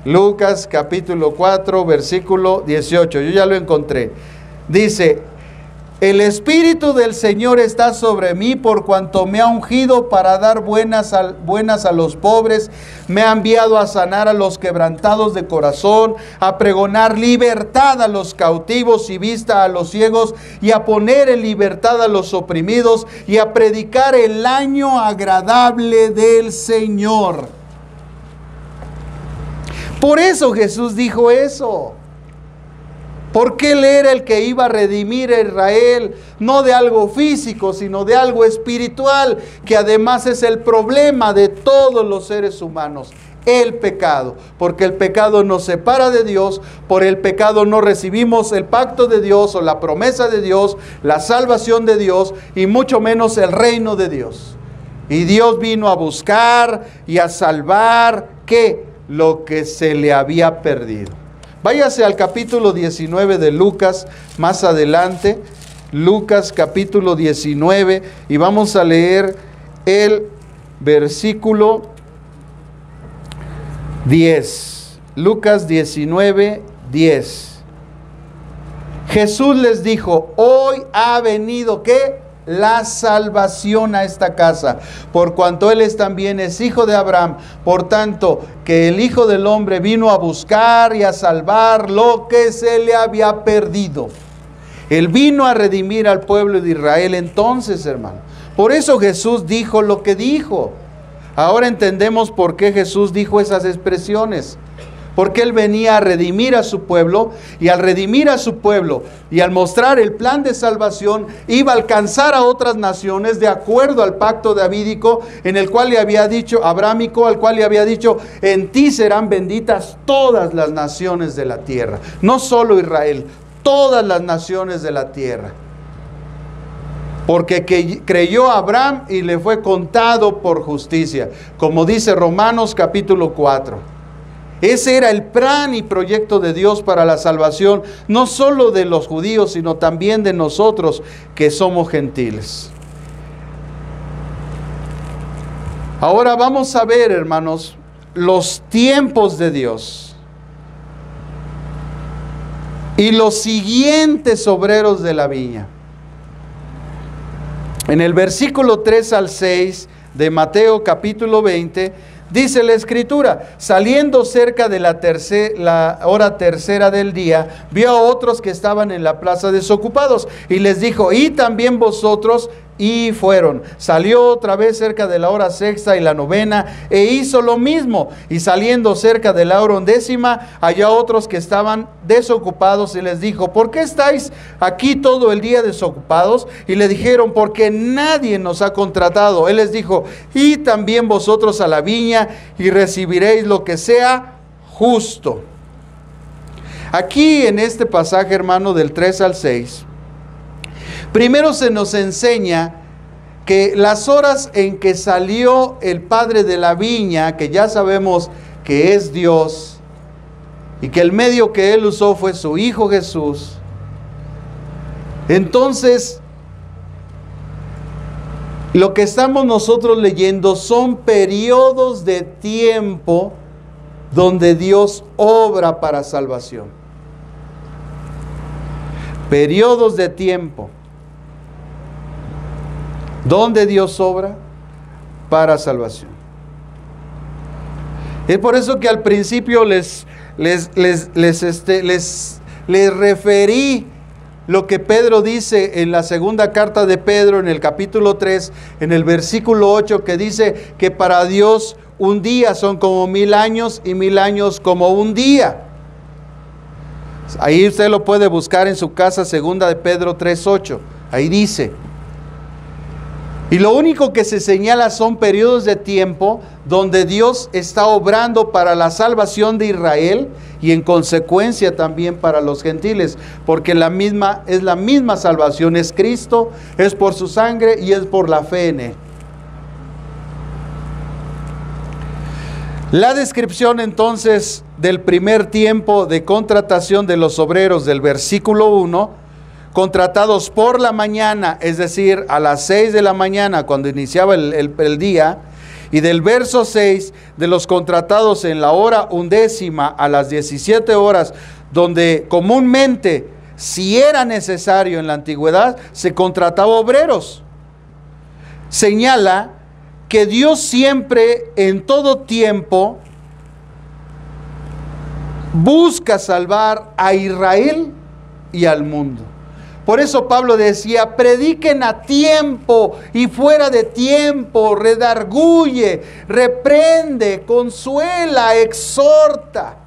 Lucas capítulo 4, versículo 18. Yo ya lo encontré. Dice: el Espíritu del Señor está sobre mí por cuanto me ha ungido para dar buenas a los pobres, me ha enviado a sanar a los quebrantados de corazón, a pregonar libertad a los cautivos y vista a los ciegos, y a poner en libertad a los oprimidos, y a predicar el año agradable del Señor. Por eso Jesús dijo eso. Porque Él era el que iba a redimir a Israel, no de algo físico, sino de algo espiritual, que además es el problema de todos los seres humanos, el pecado. Porque el pecado nos separa de Dios, por el pecado no recibimos el pacto de Dios o la promesa de Dios, la salvación de Dios y mucho menos el reino de Dios. Y Dios vino a buscar y a salvar, ¿qué? Lo que se le había perdido. Váyase al capítulo 19 de Lucas, más adelante, Lucas capítulo 19, y vamos a leer el versículo 10. Lucas 19, 10. Jesús les dijo: hoy ha venido, ¿qué? La salvación a esta casa, por cuanto Él también es hijo de Abraham. Por tanto, que el Hijo del Hombre vino a buscar y a salvar lo que se le había perdido. Él vino a redimir al pueblo de Israel entonces, hermano. Por eso Jesús dijo lo que dijo. Ahora entendemos por qué Jesús dijo esas expresiones. Porque Él venía a redimir a su pueblo, y al redimir a su pueblo y al mostrar el plan de salvación, iba a alcanzar a otras naciones de acuerdo al pacto davídico, en el cual le había dicho, abrámico, al cual le había dicho: en ti serán benditas todas las naciones de la tierra. No solo Israel, todas las naciones de la tierra. Porque creyó Abraham y le fue contado por justicia, como dice Romanos capítulo 4. Ese era el plan y proyecto de Dios para la salvación, no solo de los judíos, sino también de nosotros que somos gentiles. Ahora vamos a ver, hermanos, los tiempos de Dios y los siguientes obreros de la viña. En el versículo 3 al 6 de Mateo capítulo 20, dice la Escritura: saliendo cerca de la hora tercera del día, vio a otros que estaban en la plaza desocupados, y les dijo: y también vosotros. Y fueron. Salió otra vez cerca de la hora sexta y la novena, e hizo lo mismo. Y saliendo cerca de la hora undécima, halló a otros que estaban desocupados, y les dijo: ¿por qué estáis aquí todo el día desocupados? Y le dijeron: porque nadie nos ha contratado. Él les dijo: y también vosotros a la viña, y recibiréis lo que sea justo. Aquí en este pasaje, hermano, del 3 al 6, primero se nos enseña que las horas en que salió el padre de la viña, que ya sabemos que es Dios, y que el medio que él usó fue su Hijo Jesús, entonces lo que estamos nosotros leyendo son periodos de tiempo donde Dios obra para salvación. Periodos de tiempo donde Dios obra para salvación. Es por eso que al principio les referí lo que Pedro dice en la segunda carta de Pedro, en el capítulo 3, en el versículo 8, que dice que para Dios un día son como 1000 años y 1000 años como un día. Ahí usted lo puede buscar en su casa, segunda de Pedro 3:8. Ahí dice. Y lo único que se señala son periodos de tiempo donde Dios está obrando para la salvación de Israel y en consecuencia también para los gentiles, porque es la misma salvación, es Cristo, es por su sangre y es por la fe en Él. La descripción entonces del primer tiempo de contratación de los obreros del versículo 1, contratados por la mañana, es decir, a las 6 de la mañana cuando iniciaba el día, y del verso 6 de los contratados en la hora 11 a las 17 horas, donde comúnmente, si era necesario en la antigüedad, se contrataba obreros. Señala que Dios siempre, en todo tiempo, busca salvar a Israel y al mundo. Por eso Pablo decía, prediquen a tiempo y fuera de tiempo, redarguye, reprende, consuela, exhorta.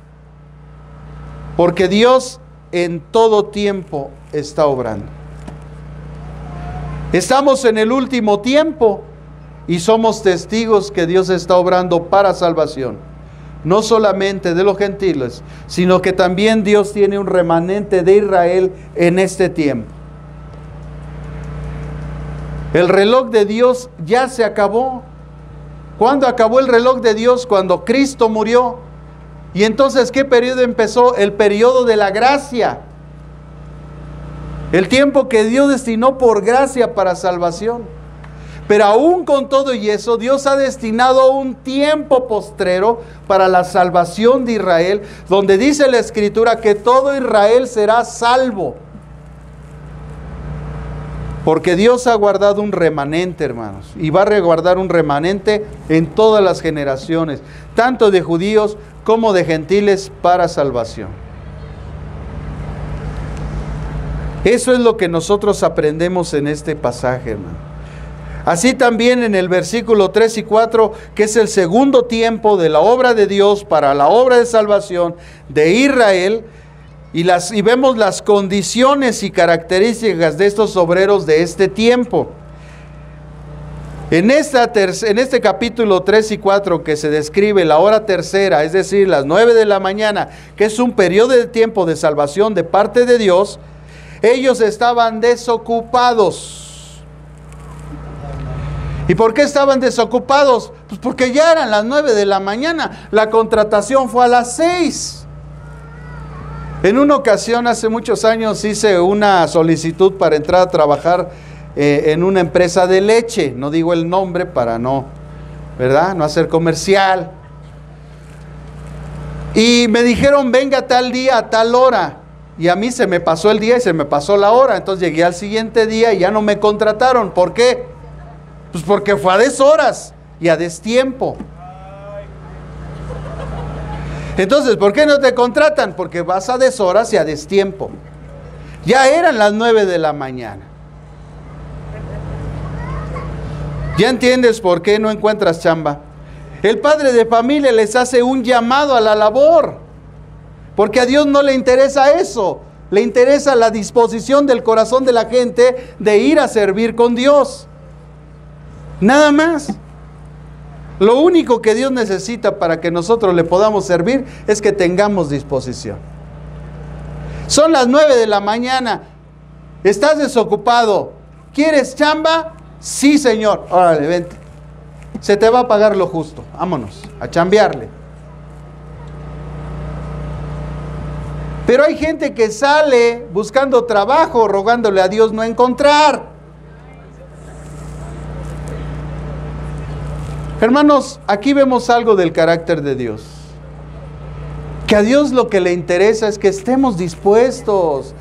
Porque Dios en todo tiempo está obrando. Estamos en el último tiempo y somos testigos que Dios está obrando para salvación. No solamente de los gentiles, sino que también Dios tiene un remanente de Israel en este tiempo. El reloj de Dios ya se acabó. ¿Cuándo acabó el reloj de Dios? Cuando Cristo murió. Y entonces, ¿qué periodo empezó? El periodo de la gracia. El tiempo que Dios destinó por gracia para salvación. Pero aún con todo y eso, Dios ha destinado un tiempo postrero para la salvación de Israel, donde dice la Escritura que todo Israel será salvo. Porque Dios ha guardado un remanente, hermanos, y va a reguardar un remanente en todas las generaciones, tanto de judíos como de gentiles, para salvación. Eso es lo que nosotros aprendemos en este pasaje, hermano. Así también en el versículo 3 y 4, que es el segundo tiempo de la obra de Dios para la obra de salvación de Israel, y vemos las condiciones y características de estos obreros de este tiempo. En este capítulo 3 y 4 que se describe la hora tercera, es decir, las 9 de la mañana, que es un periodo de tiempo de salvación de parte de Dios, ellos estaban desocupados. ¿Y por qué estaban desocupados? Pues porque ya eran las 9 de la mañana. La contratación fue a las 6. En una ocasión, hace muchos años, hice una solicitud para entrar a trabajar en una empresa de leche. No digo el nombre para no hacer comercial. Y me dijeron, venga tal día a tal hora. Y a mí se me pasó el día y se me pasó la hora. Entonces llegué al siguiente día y ya no me contrataron. ¿Por qué? Pues porque fue a deshoras y a destiempo. Entonces, ¿por qué no te contratan? Porque vas a deshoras y a destiempo. Ya eran las 9 de la mañana. ¿Ya entiendes por qué no encuentras chamba? El padre de familia les hace un llamado a la labor. Porque a Dios no le interesa eso. Le interesa la disposición del corazón de la gente de ir a servir con Dios. Nada más. Lo único que Dios necesita para que nosotros le podamos servir es que tengamos disposición. Son las 9 de la mañana. Estás desocupado. ¿Quieres chamba? Sí, señor. Órale, vente. Se te va a pagar lo justo. Vámonos, a chambearle. Pero hay gente que sale buscando trabajo, rogándole a Dios no encontrar. Hermanos, aquí vemos algo del carácter de Dios. Que a Dios lo que le interesa es que estemos dispuestos.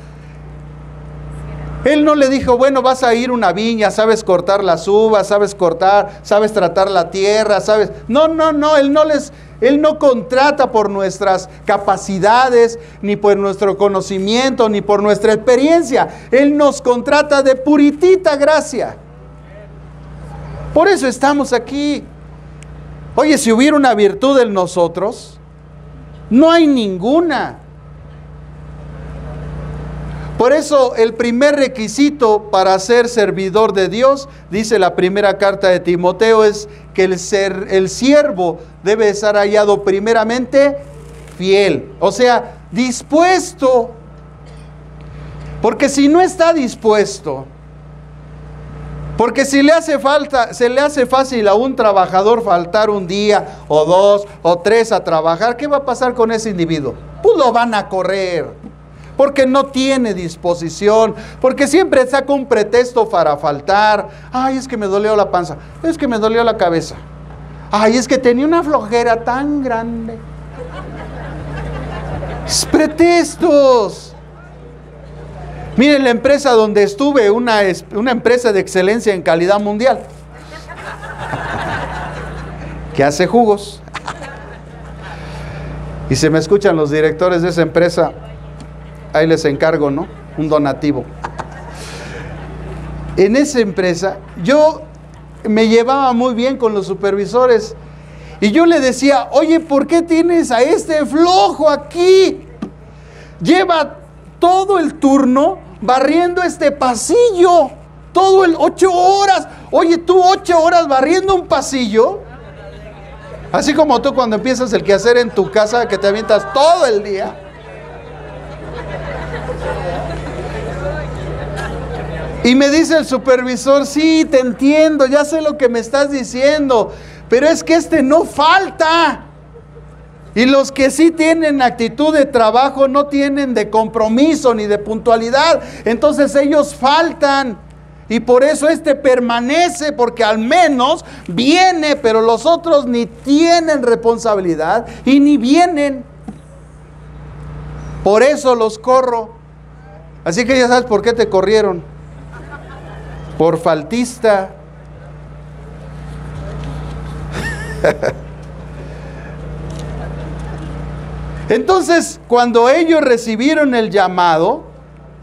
Él no le dijo, bueno, vas a ir a una viña, sabes cortar las uvas, sabes tratar la tierra, sabes. No, Él no contrata por nuestras capacidades, ni por nuestro conocimiento, ni por nuestra experiencia. Él nos contrata de puritita gracia. Por eso estamos aquí. Oye, si hubiera una virtud en nosotros, no hay ninguna. Por eso el primer requisito para ser servidor de Dios, dice la primera carta de Timoteo, es que el siervo debe estar hallado primeramente fiel, o sea, dispuesto. Porque si no está dispuesto, porque si se le hace fácil a un trabajador faltar un día o 2 o 3 a trabajar, ¿qué va a pasar con ese individuo? Pues lo van a correr. Porque no tiene disposición, porque siempre saca un pretexto para faltar. Ay, es que me dolió la panza, es que me dolió la cabeza. Ay, es que tenía una flojera tan grande. Pretextos. Miren la empresa donde estuve, una empresa de excelencia en calidad mundial, que hace jugos. Y se me escuchan los directores de esa empresa. Ahí les encargo, ¿no? Un donativo. En esa empresa, yo me llevaba muy bien con los supervisores. Y yo le decía, oye, ¿por qué tienes a este flojo aquí? Lleva todo el turno barriendo este pasillo. 8 horas. Oye, tú 8 horas barriendo un pasillo. Así como tú cuando empiezas el quehacer en tu casa, que te avientas todo el día. Y me dice el supervisor, sí, te entiendo, ya sé lo que me estás diciendo, pero es que no falta. Y los que sí tienen actitud de trabajo no tienen de compromiso ni de puntualidad, entonces ellos faltan. Y por eso permanece, porque al menos viene, pero los otros ni tienen responsabilidad y ni vienen. Por eso los corro. Así que ya sabes por qué te corrieron. Por faltista. Entonces, cuando ellos recibieron el llamado,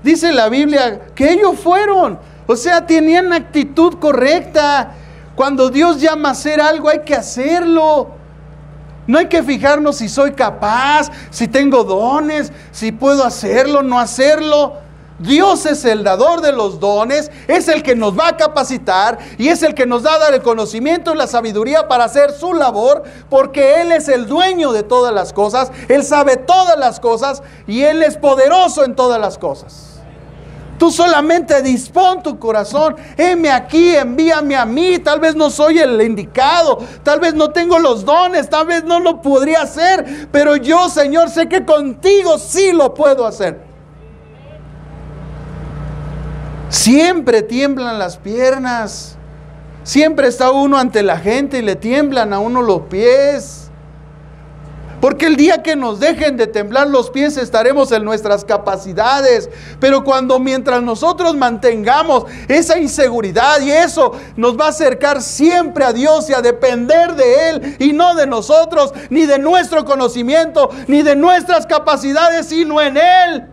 dice la Biblia que ellos fueron. O sea, tenían actitud correcta. Cuando Dios llama a hacer algo, hay que hacerlo. No hay que fijarnos si soy capaz, si tengo dones, si puedo hacerlo, no hacerlo. Dios es el dador de los dones, es el que nos va a capacitar y es el que nos va a dar el conocimiento y la sabiduría para hacer su labor, porque Él es el dueño de todas las cosas, Él sabe todas las cosas y Él es poderoso en todas las cosas. Tú solamente dispón tu corazón, heme aquí, envíame a mí. Tal vez no soy el indicado, tal vez no tengo los dones, tal vez no lo podría hacer, pero yo, Señor, sé que contigo sí lo puedo hacer. Siempre tiemblan las piernas, siempre está uno ante la gente y le tiemblan a uno los pies. Porque el día que nos dejen de temblar los pies estaremos en nuestras capacidades. Pero mientras nosotros mantengamos esa inseguridad, y eso nos va a acercar siempre a Dios y a depender de Él y no de nosotros, ni de nuestro conocimiento, ni de nuestras capacidades, sino en Él.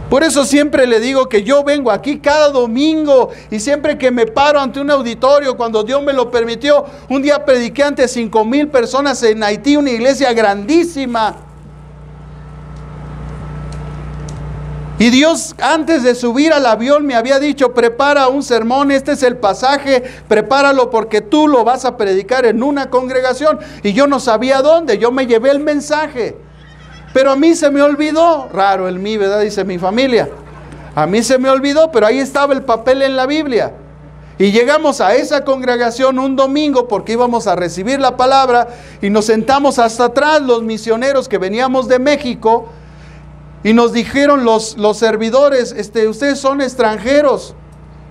Por eso siempre le digo que yo vengo aquí cada domingo y siempre que me paro ante un auditorio, cuando Dios me lo permitió, un día prediqué ante 5,000 personas en Haití, una iglesia grandísima. Y Dios, antes de subir al avión, me había dicho, prepara un sermón, este es el pasaje, prepáralo porque tú lo vas a predicar en una congregación. Y yo no sabía dónde, yo me llevé el mensaje. Pero a mí se me olvidó, raro el mí, ¿verdad? Dice mi familia. A mí se me olvidó, pero ahí estaba el papel en la Biblia. Y llegamos a esa congregación un domingo porque íbamos a recibir la palabra y nos sentamos hasta atrás los misioneros que veníamos de México y nos dijeron los servidores, ustedes son extranjeros.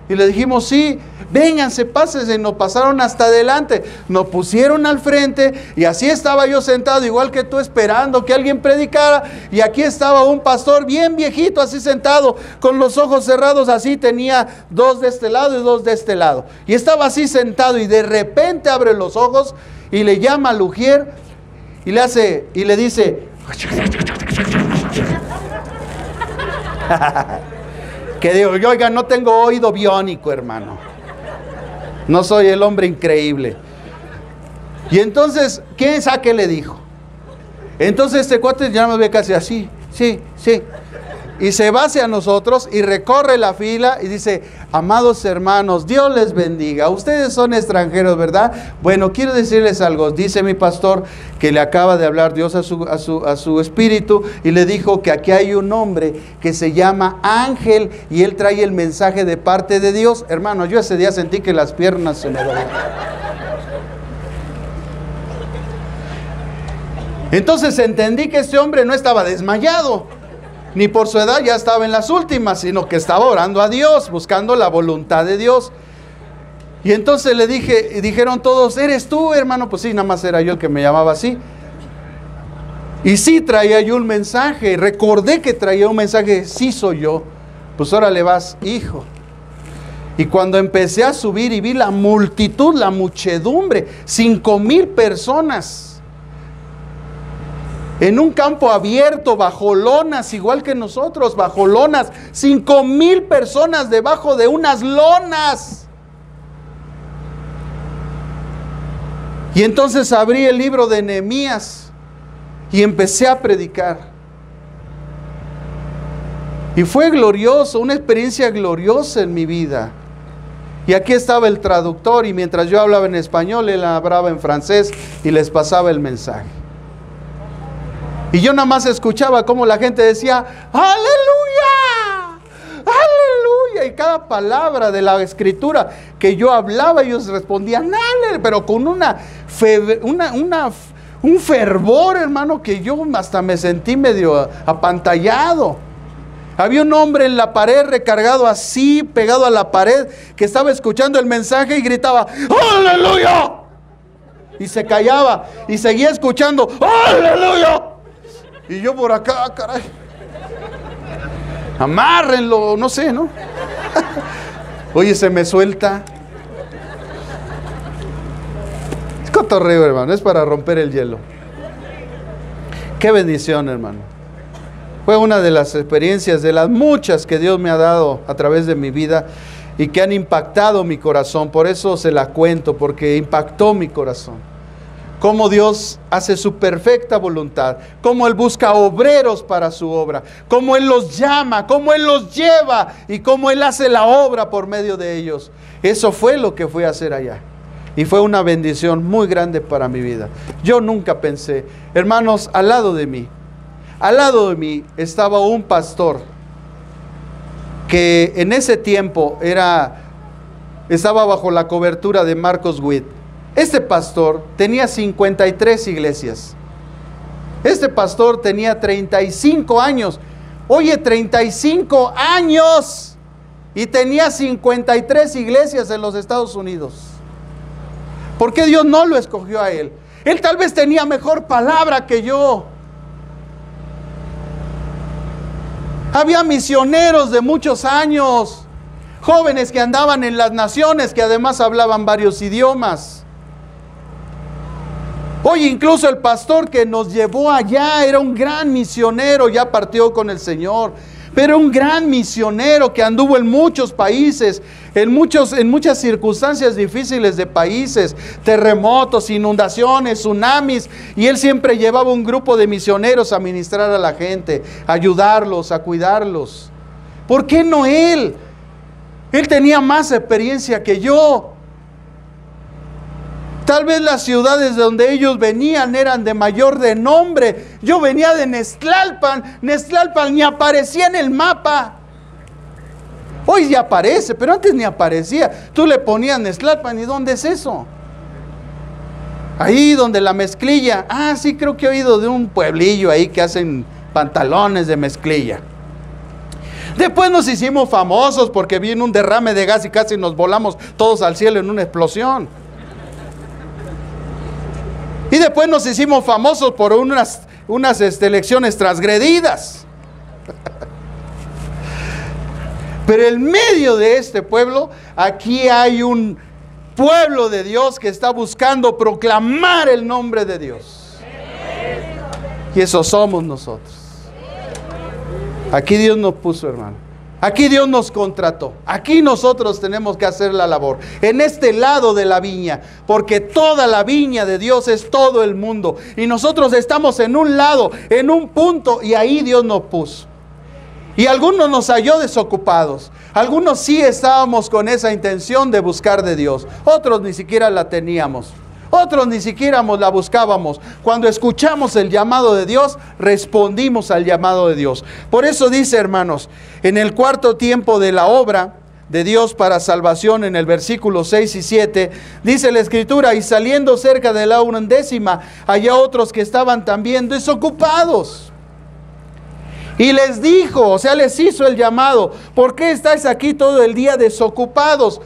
Y le dijimos, sí, vénganse, pásense. Y nos pasaron hasta adelante, nos pusieron al frente y así estaba yo sentado, igual que tú, esperando que alguien predicara. Y aquí estaba un pastor bien viejito, así sentado, con los ojos cerrados, así, tenía 2 de este lado y 2 de este lado. Y estaba así sentado y de repente abre los ojos y le llama al ujier y le dice... Que digo, yo, oiga, no tengo oído biónico, hermano. No soy el hombre increíble. Y entonces, ¿quién sabe qué le dijo? Entonces este cuate ya me ve casi así, sí. Y se va hacia nosotros y recorre la fila y dice, amados hermanos, Dios les bendiga. Ustedes son extranjeros, ¿verdad? Bueno, quiero decirles algo. Dice mi pastor que le acaba de hablar Dios a su espíritu y le dijo que aquí hay un hombre que se llama Ángel y él trae el mensaje de parte de Dios. Hermano, yo ese día sentí que las piernas se me doblaron. Entonces entendí que este hombre no estaba desmayado, ni por su edad ya estaba en las últimas, sino que estaba orando a Dios, buscando la voluntad de Dios. Y entonces le dijeron todos, ¿eres tú, hermano? Pues sí, nada más era yo el que me llamaba así. Y sí traía yo un mensaje, recordé que traía un mensaje, sí soy yo. Pues órale vas, hijo. Y cuando empecé a subir y vi la multitud, la muchedumbre, 5,000 personas. En un campo abierto, bajo lonas, igual que nosotros, bajo lonas, 5,000 personas debajo de unas lonas. Y entonces abrí el libro de Nehemías y empecé a predicar. Y fue glorioso, una experiencia gloriosa en mi vida. Y aquí estaba el traductor y mientras yo hablaba en español, él hablaba en francés y les pasaba el mensaje. Y yo nada más escuchaba cómo la gente decía, ¡aleluya! ¡Aleluya! Y cada palabra de la escritura que yo hablaba, ellos respondían, ¡aleluya! Pero con un fervor, hermano, que yo hasta me sentí medio apantallado. Había un hombre en la pared recargado así, pegado a la pared, que estaba escuchando el mensaje y gritaba, ¡aleluya! Y se callaba y seguía escuchando, ¡aleluya! Y yo por acá, caray. Amárrenlo, no sé, ¿no? Oye, se me suelta. Es cotorreo, hermano, es para romper el hielo. Qué bendición, hermano. Fue una de las experiencias, de las muchas que Dios me ha dado a través de mi vida y que han impactado mi corazón. Por eso se la cuento, porque impactó mi corazón. Cómo Dios hace su perfecta voluntad, cómo Él busca obreros para su obra, cómo Él los llama, cómo Él los lleva y cómo Él hace la obra por medio de ellos. Eso fue lo que fui a hacer allá. Y fue una bendición muy grande para mi vida. Yo nunca pensé, hermanos, al lado de mí estaba un pastor que en ese tiempo estaba bajo la cobertura de Marcos Witt. Este pastor tenía 53 iglesias. Este pastor tenía 35 años. Oye, 35 años. Y tenía 53 iglesias en los Estados Unidos. ¿Por qué Dios no lo escogió a él? Él tal vez tenía mejor palabra que yo. Había misioneros de muchos años. Jóvenes que andaban en las naciones, que además hablaban varios idiomas. Oye, incluso el pastor que nos llevó allá era un gran misionero, ya partió con el Señor, pero un gran misionero que anduvo en muchos países, en muchas circunstancias difíciles de países, terremotos, inundaciones, tsunamis, y él siempre llevaba un grupo de misioneros a ministrar a la gente, a ayudarlos, a cuidarlos. ¿Por qué no él? Él tenía más experiencia que yo. Tal vez las ciudades de donde ellos venían eran de mayor renombre. Yo venía de Nextlalpan. Nextlalpan ni aparecía en el mapa. Hoy ya aparece, pero antes ni aparecía. Tú le ponías Nextlalpan, ¿y dónde es eso? Ahí donde la mezclilla. Ah, sí, creo que he oído de un pueblillo ahí que hacen pantalones de mezclilla. Después nos hicimos famosos porque vino un derrame de gas y casi nos volamos todos al cielo en una explosión. Y después nos hicimos famosos por unas elecciones transgredidas. Pero en medio de este pueblo, aquí hay un pueblo de Dios que está buscando proclamar el nombre de Dios. Y eso somos nosotros. Aquí Dios nos puso, hermano. Aquí Dios nos contrató. Aquí nosotros tenemos que hacer la labor. En este lado de la viña. Porque toda la viña de Dios es todo el mundo. Y nosotros estamos en un lado, en un punto, y ahí Dios nos puso. Y algunos nos halló desocupados. Algunos sí estábamos con esa intención de buscar de Dios. Otros ni siquiera la teníamos. Otros ni siquiera la buscábamos. Cuando escuchamos el llamado de Dios, respondimos al llamado de Dios. Por eso dice, hermanos, en el cuarto tiempo de la obra de Dios para salvación, en el versículo 6 y 7, dice la Escritura, y saliendo cerca de la 1ª, había otros que estaban también desocupados. Y les dijo, o sea, les hizo el llamado, ¿por qué estáis aquí todo el día desocupados?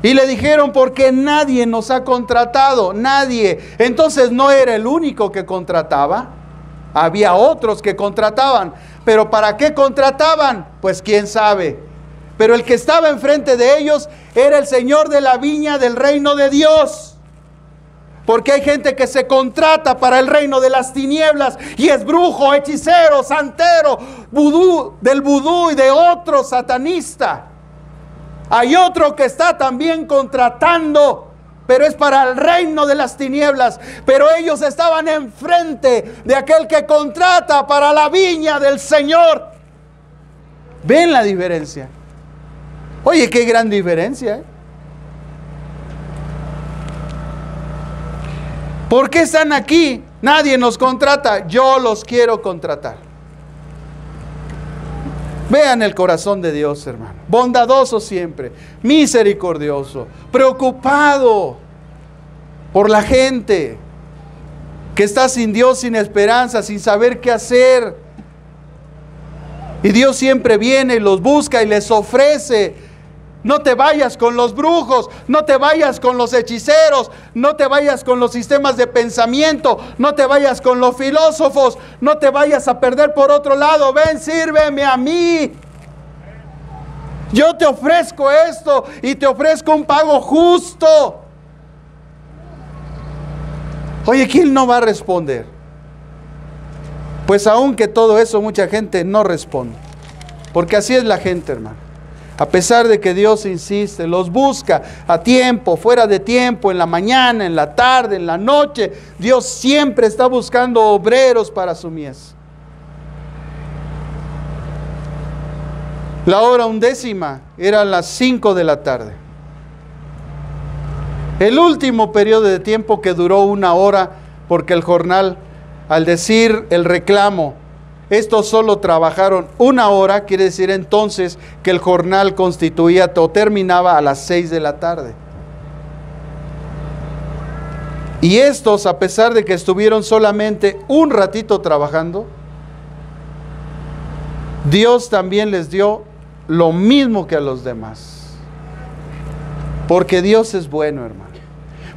Y le dijeron, porque nadie nos ha contratado, nadie. Entonces no era el único que contrataba, había otros que contrataban. ¿Pero para qué contrataban? Pues quién sabe. Pero el que estaba enfrente de ellos era el Señor de la viña del reino de Dios. Porque hay gente que se contrata para el reino de las tinieblas y es brujo, hechicero, santero, del vudú y de otro satanista. Hay otro que está también contratando, pero es para el reino de las tinieblas. Pero ellos estaban enfrente de aquel que contrata para la viña del Señor. ¿Ven la diferencia? Oye, qué gran diferencia, ¿eh? ¿Por qué están aquí? Nadie nos contrata. Yo los quiero contratar. Vean el corazón de Dios, hermano. Bondadoso siempre, misericordioso, preocupado por la gente que está sin Dios, sin esperanza, sin saber qué hacer. Y Dios siempre viene y los busca y les ofrece. No te vayas con los brujos, no te vayas con los hechiceros, no te vayas con los sistemas de pensamiento, no te vayas con los filósofos, no te vayas a perder por otro lado. Ven, sírveme a mí. Yo te ofrezco esto y te ofrezco un pago justo. Oye, ¿quién no va a responder? Pues aunque todo eso, mucha gente no responde. Porque así es la gente, hermano. A pesar de que Dios insiste, los busca a tiempo, fuera de tiempo, en la mañana, en la tarde, en la noche. Dios siempre está buscando obreros para su mies. La hora 11 era las 5 de la tarde. El último periodo de tiempo que duró 1 hora, porque el jornal, al decir el reclamo, estos solo trabajaron 1 hora, quiere decir entonces que el jornal constituía o terminaba a las 6 de la tarde. Y estos, a pesar de que estuvieron solamente un ratito trabajando, Dios también les dio lo mismo que a los demás. Porque Dios es bueno, hermano.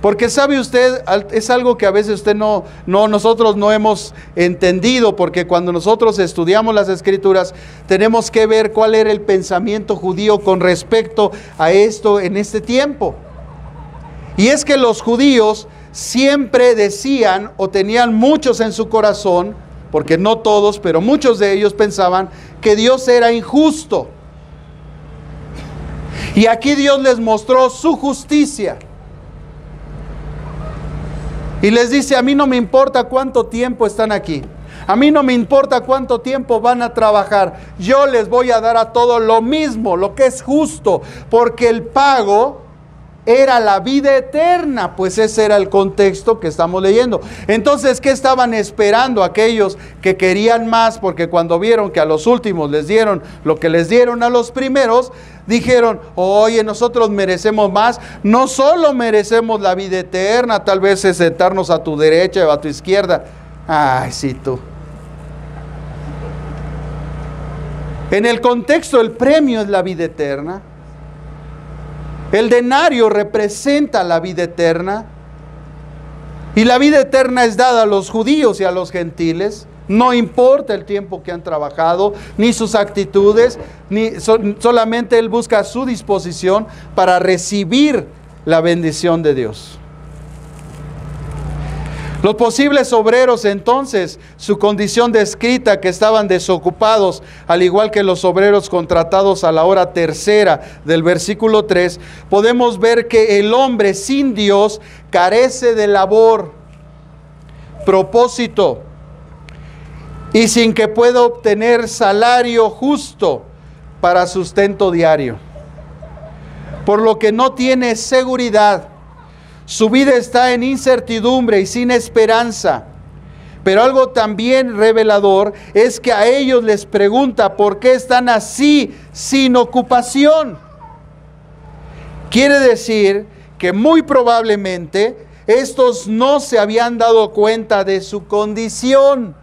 Porque sabe usted, es algo que a veces usted nosotros no hemos entendido, porque cuando nosotros estudiamos las Escrituras, tenemos que ver cuál era el pensamiento judío con respecto a esto en este tiempo. Y es que los judíos siempre decían, o tenían muchos en su corazón, porque no todos, pero muchos de ellos pensaban que Dios era injusto. Y aquí Dios les mostró su justicia. Y les dice, a mí no me importa cuánto tiempo están aquí. A mí no me importa cuánto tiempo van a trabajar. Yo les voy a dar a todos lo mismo, lo que es justo. Porque el pago era la vida eterna, pues ese era el contexto que estamos leyendo. Entonces, ¿qué estaban esperando aquellos que querían más? Porque cuando vieron que a los últimos les dieron lo que les dieron a los primeros, dijeron, oye, nosotros merecemos más, no solo merecemos la vida eterna, tal vez es sentarnos a tu derecha o a tu izquierda. Ay, sí, tú. En el contexto, el premio es la vida eterna. El denario representa la vida eterna. Y la vida eterna es dada a los judíos y a los gentiles. No importa el tiempo que han trabajado, ni sus actitudes, solamente Él busca su disposición para recibir la bendición de Dios. Los posibles obreros entonces, su condición descrita, que estaban desocupados, al igual que los obreros contratados a la hora tercera del versículo 3, podemos ver que el hombre sin Dios carece de labor, propósito, y sin que pueda obtener salario justo para sustento diario, por lo que no tiene seguridad. Su vida está en incertidumbre y sin esperanza. Pero algo también revelador es que a ellos les pregunta por qué están así sin ocupación. Quiere decir que muy probablemente estos no se habían dado cuenta de su condición.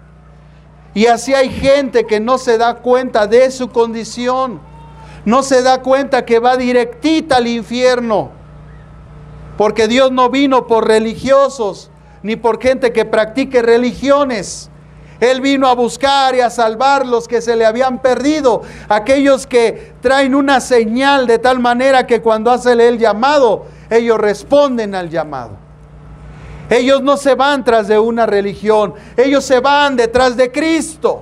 Y así hay gente que no se da cuenta de su condición. No se da cuenta que va directita al infierno. Porque Dios no vino por religiosos, ni por gente que practique religiones. Él vino a buscar y a salvar los que se le habían perdido. Aquellos que traen una señal de tal manera que cuando hace el llamado, ellos responden al llamado. Ellos no se van tras de una religión, ellos se van detrás de Cristo.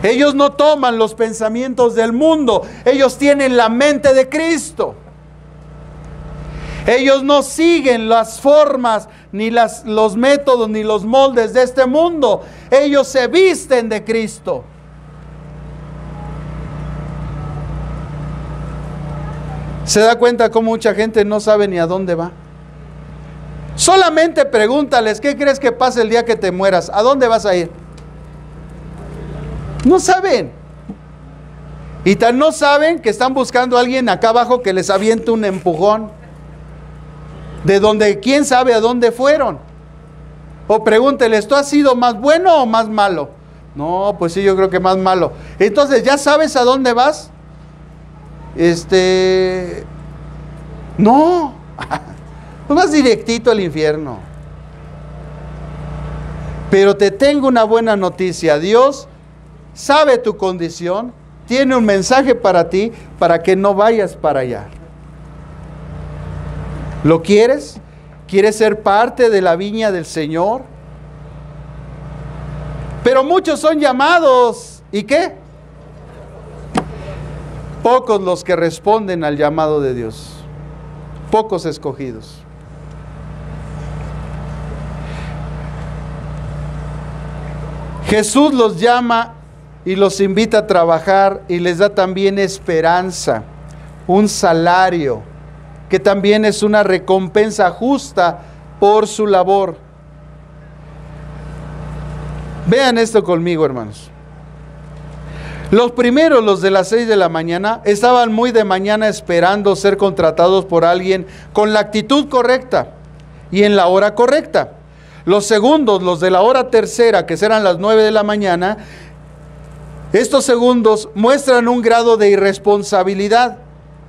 Ellos no toman los pensamientos del mundo, ellos tienen la mente de Cristo. Ellos no siguen las formas, ni los métodos, ni los moldes de este mundo. Ellos se visten de Cristo. ¿Se da cuenta cómo mucha gente no sabe ni a dónde va? Solamente pregúntales, ¿qué crees que pase el día que te mueras? ¿A dónde vas a ir? No saben. Y tan no saben que están buscando a alguien acá abajo que les aviente un empujón. De donde quién sabe a dónde fueron. O pregúnteles, ¿tú has sido más bueno o más malo? No, pues sí, yo creo que más malo. Entonces, ¿ya sabes a dónde vas? No. Pues vas directito al infierno. Pero te tengo una buena noticia. Dios sabe tu condición, tiene un mensaje para ti, para que no vayas para allá. ¿Lo quieres? ¿Quieres ser parte de la viña del Señor? Pero muchos son llamados. ¿Y qué? Pocos los que responden al llamado de Dios. Pocos escogidos. Jesús los llama y los invita a trabajar y les da también esperanza, un salario, que también es una recompensa justa por su labor. Vean esto conmigo, hermanos. Los primeros, los de las 6 de la mañana, estaban muy de mañana esperando ser contratados por alguien con la actitud correcta y en la hora correcta. Los segundos, los de la hora tercera, que serán las 9 de la mañana, estos segundos muestran un grado de irresponsabilidad.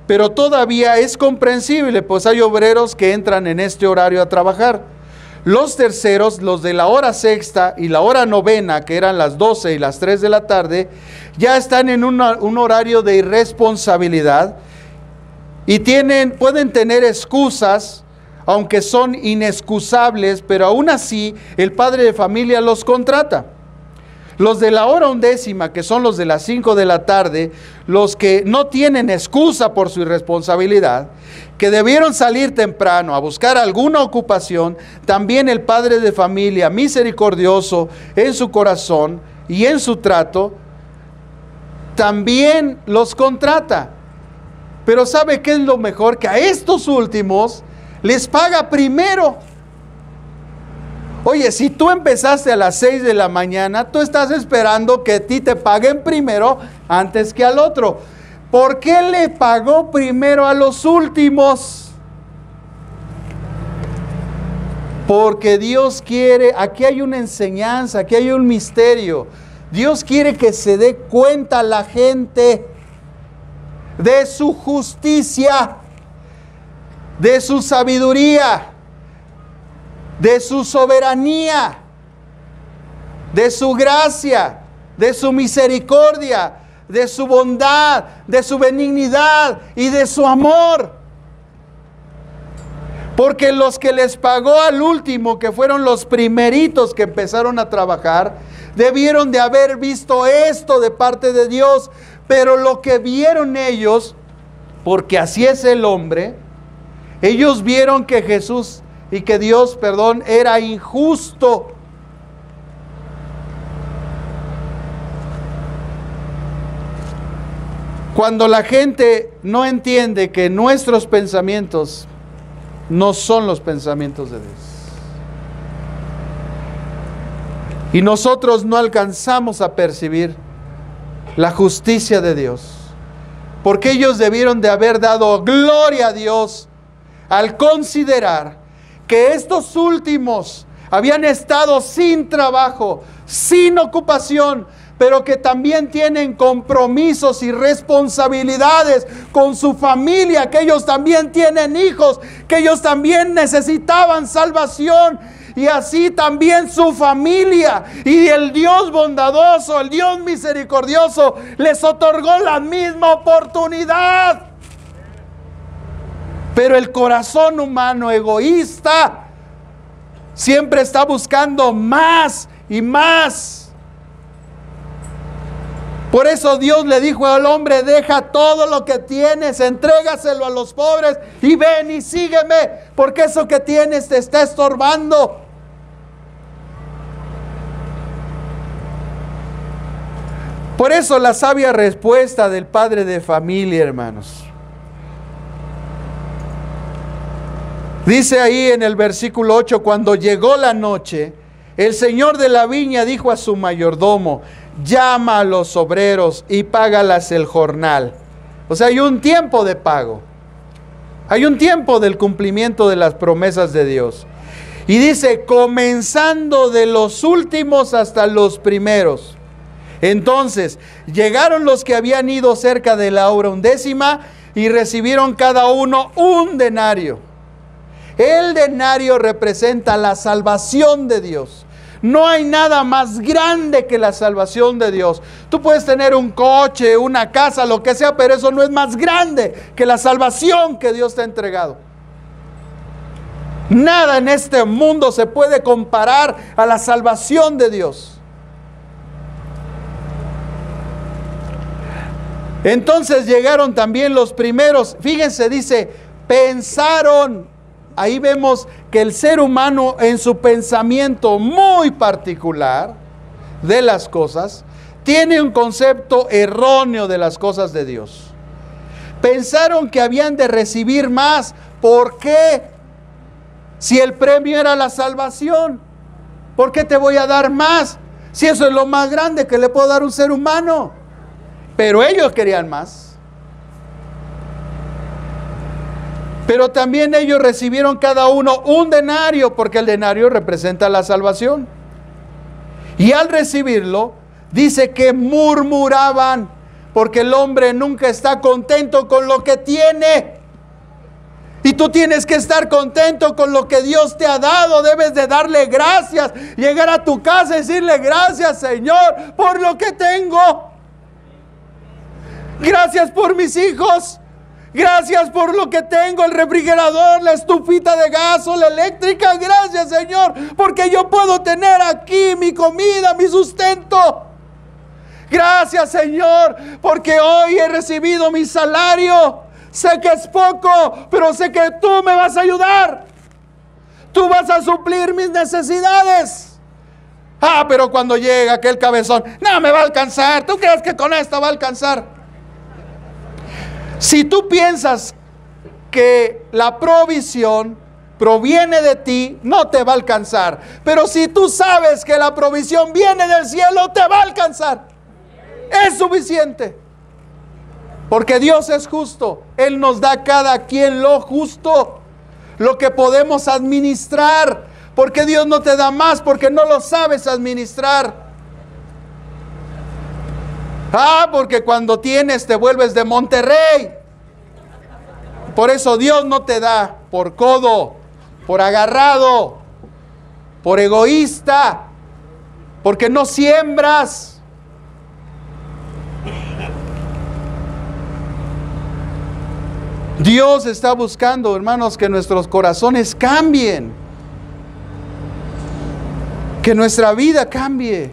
Pero todavía es comprensible, pues hay obreros que entran en este horario a trabajar. Los terceros, los de la hora sexta y la hora novena, que eran las 12 y las 3 de la tarde, ya están en un horario de irresponsabilidad y pueden tener excusas, aunque son inexcusables, pero aún así el padre de familia los contrata. Los de la hora undécima, que son los de las 5 de la tarde, los que no tienen excusa por su irresponsabilidad, que debieron salir temprano a buscar alguna ocupación, también el padre de familia, misericordioso en su corazón y en su trato, también los contrata. Pero ¿sabe qué es lo mejor? Que a estos últimos les paga primero. Oye, si tú empezaste a las 6 de la mañana, tú estás esperando que a ti te paguen primero antes que al otro. ¿Por qué le pagó primero a los últimos? Porque Dios quiere, aquí hay una enseñanza, aquí hay un misterio. Dios quiere que se dé cuenta la gente de su justicia, de su sabiduría, de su soberanía, de su gracia, de su misericordia, de su bondad, de su benignidad y de su amor. Porque los que les pagó al último, que fueron los primeritos que empezaron a trabajar, debieron de haber visto esto de parte de Dios. Pero lo que vieron ellos, porque así es el hombre, ellos vieron que Jesús y que Dios, era injusto. Cuando la gente no entiende que nuestros pensamientos no son los pensamientos de Dios, y nosotros no alcanzamos a percibir la justicia de Dios, porque ellos debieron de haber dado gloria a Dios al considerar que estos últimos habían estado sin trabajo, sin ocupación, pero que también tienen compromisos y responsabilidades con su familia, que ellos también tienen hijos, que ellos también necesitaban salvación, y así también su familia. Y el Dios bondadoso, el Dios misericordioso, les otorgó la misma oportunidad. Pero el corazón humano egoísta siempre está buscando más y más. Por eso Dios le dijo al hombre: deja todo lo que tienes, entrégaselo a los pobres y ven y sígueme, porque eso que tienes te está estorbando. Por eso la sabia respuesta del padre de familia, hermanos. Dice ahí en el versículo 8: cuando llegó la noche, el señor de la viña dijo a su mayordomo: llama a los obreros y págalas el jornal. O sea, hay un tiempo de pago. Hay un tiempo del cumplimiento de las promesas de Dios. Y dice: comenzando de los últimos hasta los primeros. Entonces llegaron los que habían ido cerca de la hora 11 y recibieron cada uno un denario. El denario representa la salvación de Dios. No hay nada más grande que la salvación de Dios. Tú puedes tener un coche, una casa, lo que sea, pero eso no es más grande que la salvación que Dios te ha entregado. Nada en este mundo se puede comparar a la salvación de Dios. Entonces llegaron también los primeros. Fíjense, dice, pensaron. Ahí vemos que el ser humano, en su pensamiento muy particular de las cosas, tiene un concepto erróneo de las cosas de Dios. Pensaron que habían de recibir más. ¿Por qué? Si el premio era la salvación, ¿por qué te voy a dar más? Si eso es lo más grande que le puedo dar a un ser humano. Pero ellos querían más. Pero también ellos recibieron cada uno un denario, porque el denario representa la salvación. Y al recibirlo, dice que murmuraban, porque el hombre nunca está contento con lo que tiene. Y tú tienes que estar contento con lo que Dios te ha dado. Debes de darle gracias. Llegar a tu casa y decirle: gracias, Señor, por lo que tengo. Gracias por mis hijos. Gracias por lo que tengo, el refrigerador, la estufita de gas o la eléctrica. Gracias, Señor, porque yo puedo tener aquí mi comida, mi sustento. Gracias, Señor, porque hoy he recibido mi salario. Sé que es poco, pero sé que tú me vas a ayudar. Tú vas a suplir mis necesidades. Pero cuando llega aquel cabezón: no me va a alcanzar. ¿Tú crees que con esto va a alcanzar? Si tú piensas que la provisión proviene de ti, no te va a alcanzar. Pero si tú sabes que la provisión viene del cielo, te va a alcanzar. Es suficiente. Porque Dios es justo. Él nos da a cada quien lo justo, lo que podemos administrar. Porque Dios no te da más, porque no lo sabes administrar. Porque cuando tienes te vuelves de Monterrey. Por eso Dios no te da por codo, por agarrado, por egoísta, porque no siembras. Dios está buscando, hermanos, que nuestros corazones cambien, que nuestra vida cambie.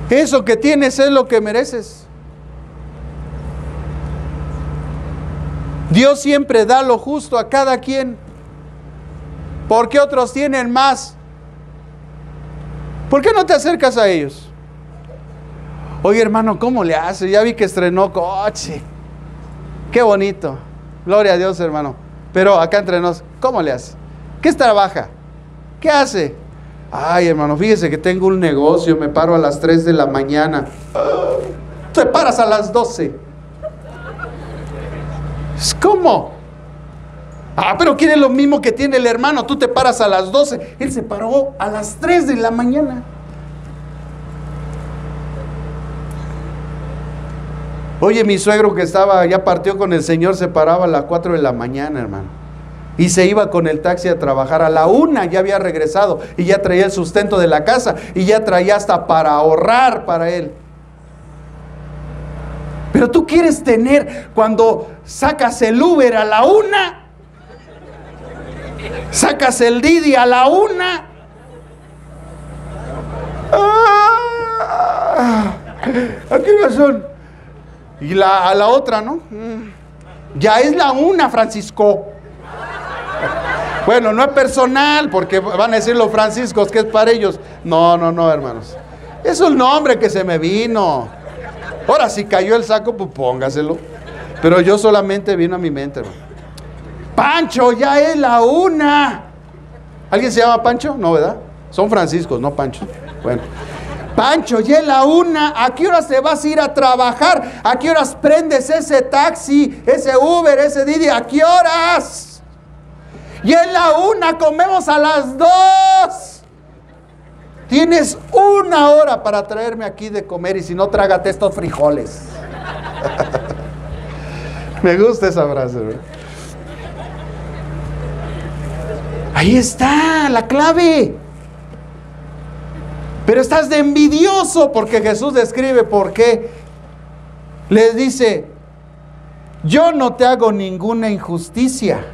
Eso que tienes es lo que mereces. Dios siempre da lo justo a cada quien. ¿Por qué otros tienen más? ¿Por qué no te acercas a ellos? Oye, hermano, ¿cómo le hace? Ya vi que estrenó coche. Qué bonito. Gloria a Dios, hermano. Pero acá entre nos, ¿cómo le hace? ¿Qué trabaja? ¿Qué hace? Ay, hermano, fíjese que tengo un negocio, me paro a las 3 de la mañana. Te paras a las 12. ¿Cómo? Pero quiere lo mismo que tiene el hermano. Tú te paras a las 12. Él se paró a las 3 de la mañana. Oye, mi suegro que ya partió con el Señor, se paraba a las 4 de la mañana, hermano. Y se iba con el taxi a trabajar. A la 1 ya había regresado. Y ya traía el sustento de la casa. Y ya traía hasta para ahorrar para él. Pero tú quieres tener, cuando sacas el Uber a la 1, sacas el Didi a la 1. ¿A qué hora son? Y a la otra, ¿no? Ya es la 1, Francisco. Bueno, no es personal, porque van a decir los franciscos que es para ellos. No, hermanos. Es un nombre que se me vino. Ahora, si cayó el saco, pues póngaselo. Pero yo solamente vino a mi mente, hermano. Pancho, ya es la 1. ¿Alguien se llama Pancho? No, ¿verdad? Son franciscos, no Pancho. Bueno. Pancho, ya es la 1. ¿A qué horas te vas a ir a trabajar? ¿A qué horas prendes ese taxi, ese Uber, ese Didi? ¿A qué horas? Ya es la 1, comemos a las 2. Tienes 1 hora para traerme aquí de comer, y si no, trágate estos frijoles. Me gusta esa frase, ¿verdad? Ahí está la clave. Pero estás de envidioso, porque Jesús describe por qué. Les dice: yo no te hago ninguna injusticia.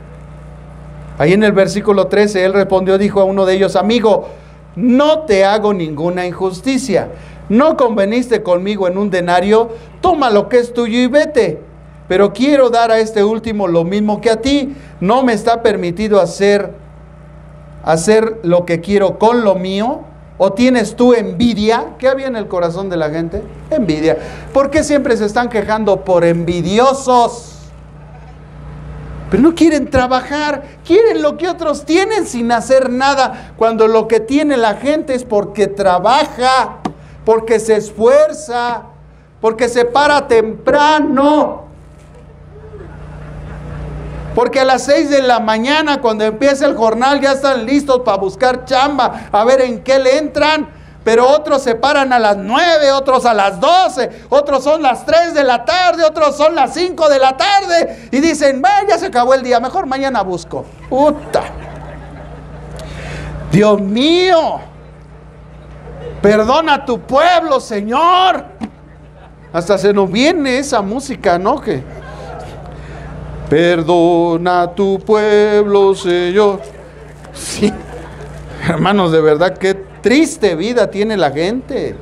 Ahí en el versículo 13, él respondió, dijo a uno de ellos: amigo, no te hago ninguna injusticia. ¿No conveniste conmigo en un denario? Toma lo que es tuyo y vete. Pero quiero dar a este último lo mismo que a ti. No me está permitido hacer lo que quiero con lo mío. ¿O tienes tú envidia? ¿Qué había en el corazón de la gente? Envidia. ¿Por qué siempre se están quejando? Por envidiosos. Pero no quieren trabajar, quieren lo que otros tienen sin hacer nada, cuando lo que tiene la gente es porque trabaja, porque se esfuerza, porque se para temprano. Porque a las 6 de la mañana, cuando empieza el jornal, ya están listos para buscar chamba, a ver en qué le entran. Pero otros se paran a las 9, otros a las 12, otros son las 3 de la tarde, otros son las 5 de la tarde. Y dicen: ya se acabó el día, mejor mañana busco. ¡Puta! Dios mío, perdona a tu pueblo, Señor. Hasta se nos viene esa música, ¿no? Que perdona a tu pueblo, Señor. Sí, hermanos, de verdad, qué triste vida tiene la gente.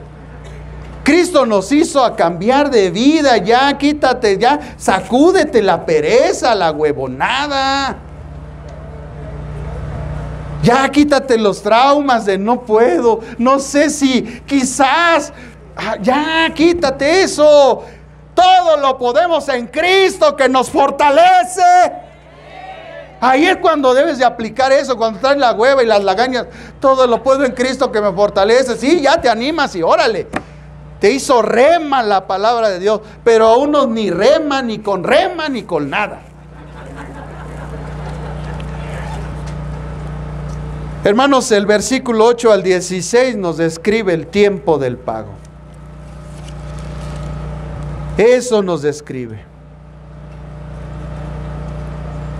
Cristo nos hizo a cambiar de vida. Ya quítate, ya sacúdete la pereza, la huevonada. Ya quítate los traumas de no puedo, no sé si, quizás. Ya quítate eso. Todo lo podemos en Cristo que nos fortalece. Ahí es cuando debes de aplicar eso, cuando traes la hueva y las lagañas. Todo lo puedo en Cristo que me fortalece. Sí, ya te animas y órale. Te hizo rema la palabra de Dios, pero a unos ni rema, ni con nada. Hermanos, el versículo 8 al 16 nos describe el tiempo del pago. Eso nos describe.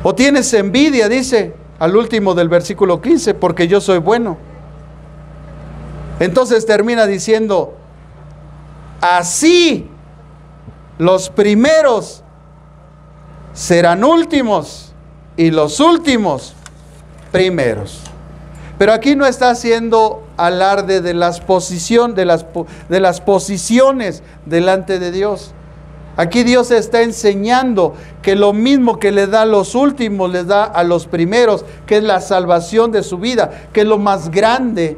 O tienes envidia, dice al último del versículo 15, porque yo soy bueno. Entonces termina diciendo, así los primeros serán últimos y los últimos primeros. Pero aquí no está haciendo alarde de las posiciones delante de Dios. Aquí Dios está enseñando que lo mismo que le da a los últimos, les da a los primeros, que es la salvación de su vida, que es lo más grande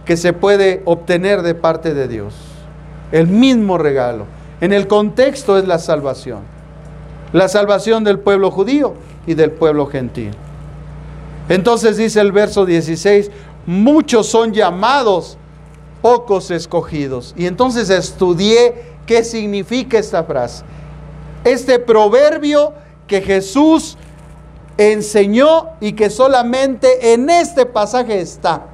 que se puede obtener de parte de Dios. El mismo regalo. En el contexto es la salvación. La salvación del pueblo judío y del pueblo gentil. Entonces dice el verso 16, muchos son llamados, pocos escogidos. Y entonces estudié qué significa esta frase. Este proverbio que Jesús enseñó y que solamente en este pasaje está.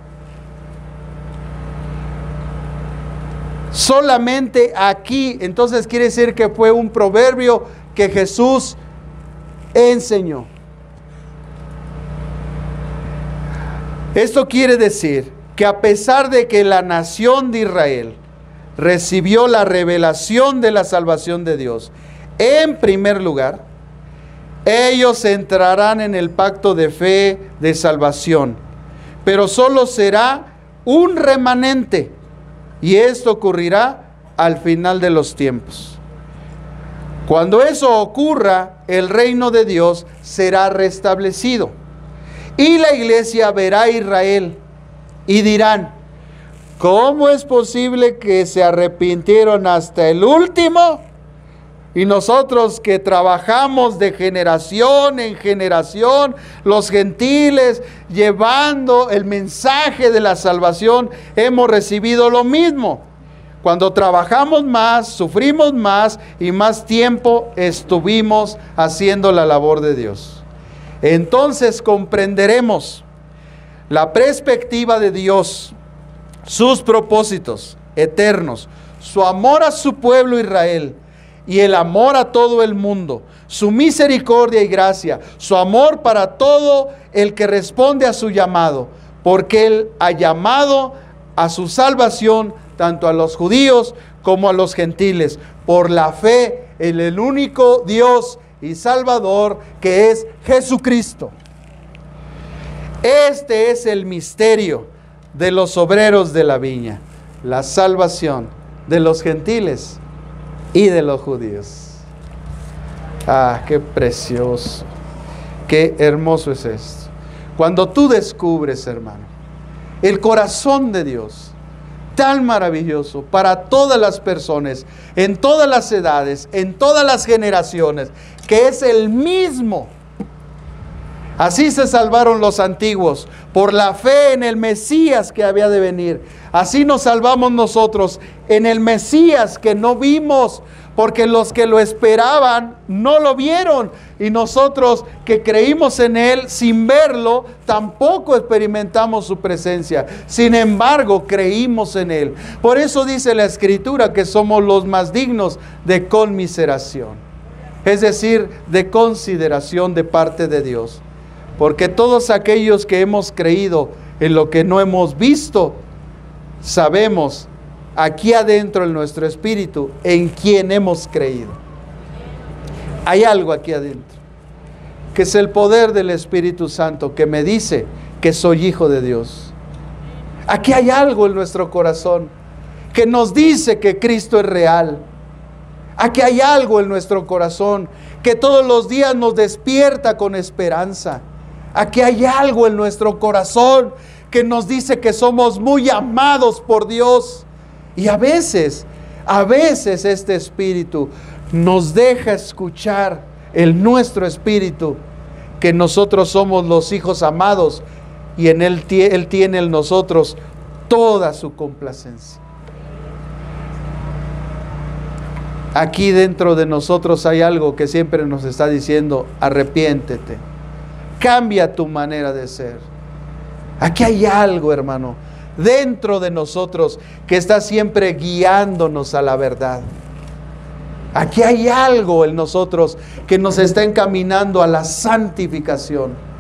Solamente aquí. Entonces quiere decir que fue un proverbio que Jesús enseñó. Esto quiere decir que a pesar de que la nación de Israel recibió la revelación de la salvación de Dios, en primer lugar, ellos entrarán en el pacto de fe de salvación, pero solo será un remanente, y esto ocurrirá al final de los tiempos. Cuando eso ocurra, el reino de Dios será restablecido. Y la iglesia verá a Israel y dirán, ¿cómo es posible que se arrepintieron hasta el último? Y nosotros que trabajamos de generación en generación, los gentiles, llevando el mensaje de la salvación, hemos recibido lo mismo. Cuando trabajamos más, sufrimos más y más tiempo estuvimos haciendo la labor de Dios. Entonces comprenderemos la perspectiva de Dios, sus propósitos eternos, su amor a su pueblo Israel y el amor a todo el mundo, su misericordia y gracia, su amor para todo el que responde a su llamado, porque Él ha llamado a su salvación tanto a los judíos como a los gentiles, por la fe en el único Dios y Salvador que es Jesucristo. Este es el misterio de los obreros de la viña, la salvación de los gentiles y de los judíos. Ah, qué precioso, qué hermoso es esto. Cuando tú descubres, hermano, el corazón de Dios, tan maravilloso para todas las personas, en todas las edades, en todas las generaciones, que es el mismo. Así se salvaron los antiguos, por la fe en el Mesías que había de venir. Así nos salvamos nosotros, en el Mesías que no vimos, porque los que lo esperaban no lo vieron, y nosotros que creímos en Él sin verlo, tampoco experimentamos su presencia. Sin embargo, creímos en Él. Por eso dice la Escritura que somos los más dignos de conmiseración, es decir, de consideración de parte de Dios. Porque todos aquellos que hemos creído en lo que no hemos visto, sabemos aquí adentro en nuestro espíritu en quién hemos creído. Hay algo aquí adentro, que es el poder del Espíritu Santo que me dice que soy hijo de Dios. Aquí hay algo en nuestro corazón que nos dice que Cristo es real. Aquí hay algo en nuestro corazón que todos los días nos despierta con esperanza. Aquí hay algo en nuestro corazón que nos dice que somos muy amados por Dios. Y a veces este espíritu nos deja escuchar en nuestro espíritu que nosotros somos los hijos amados y en Él tiene en nosotros toda su complacencia. Aquí dentro de nosotros hay algo que siempre nos está diciendo: arrepiéntete, cambia tu manera de ser. Aquí hay algo, hermano, dentro de nosotros que está siempre guiándonos a la verdad. Aquí hay algo en nosotros que nos está encaminando a la santificación.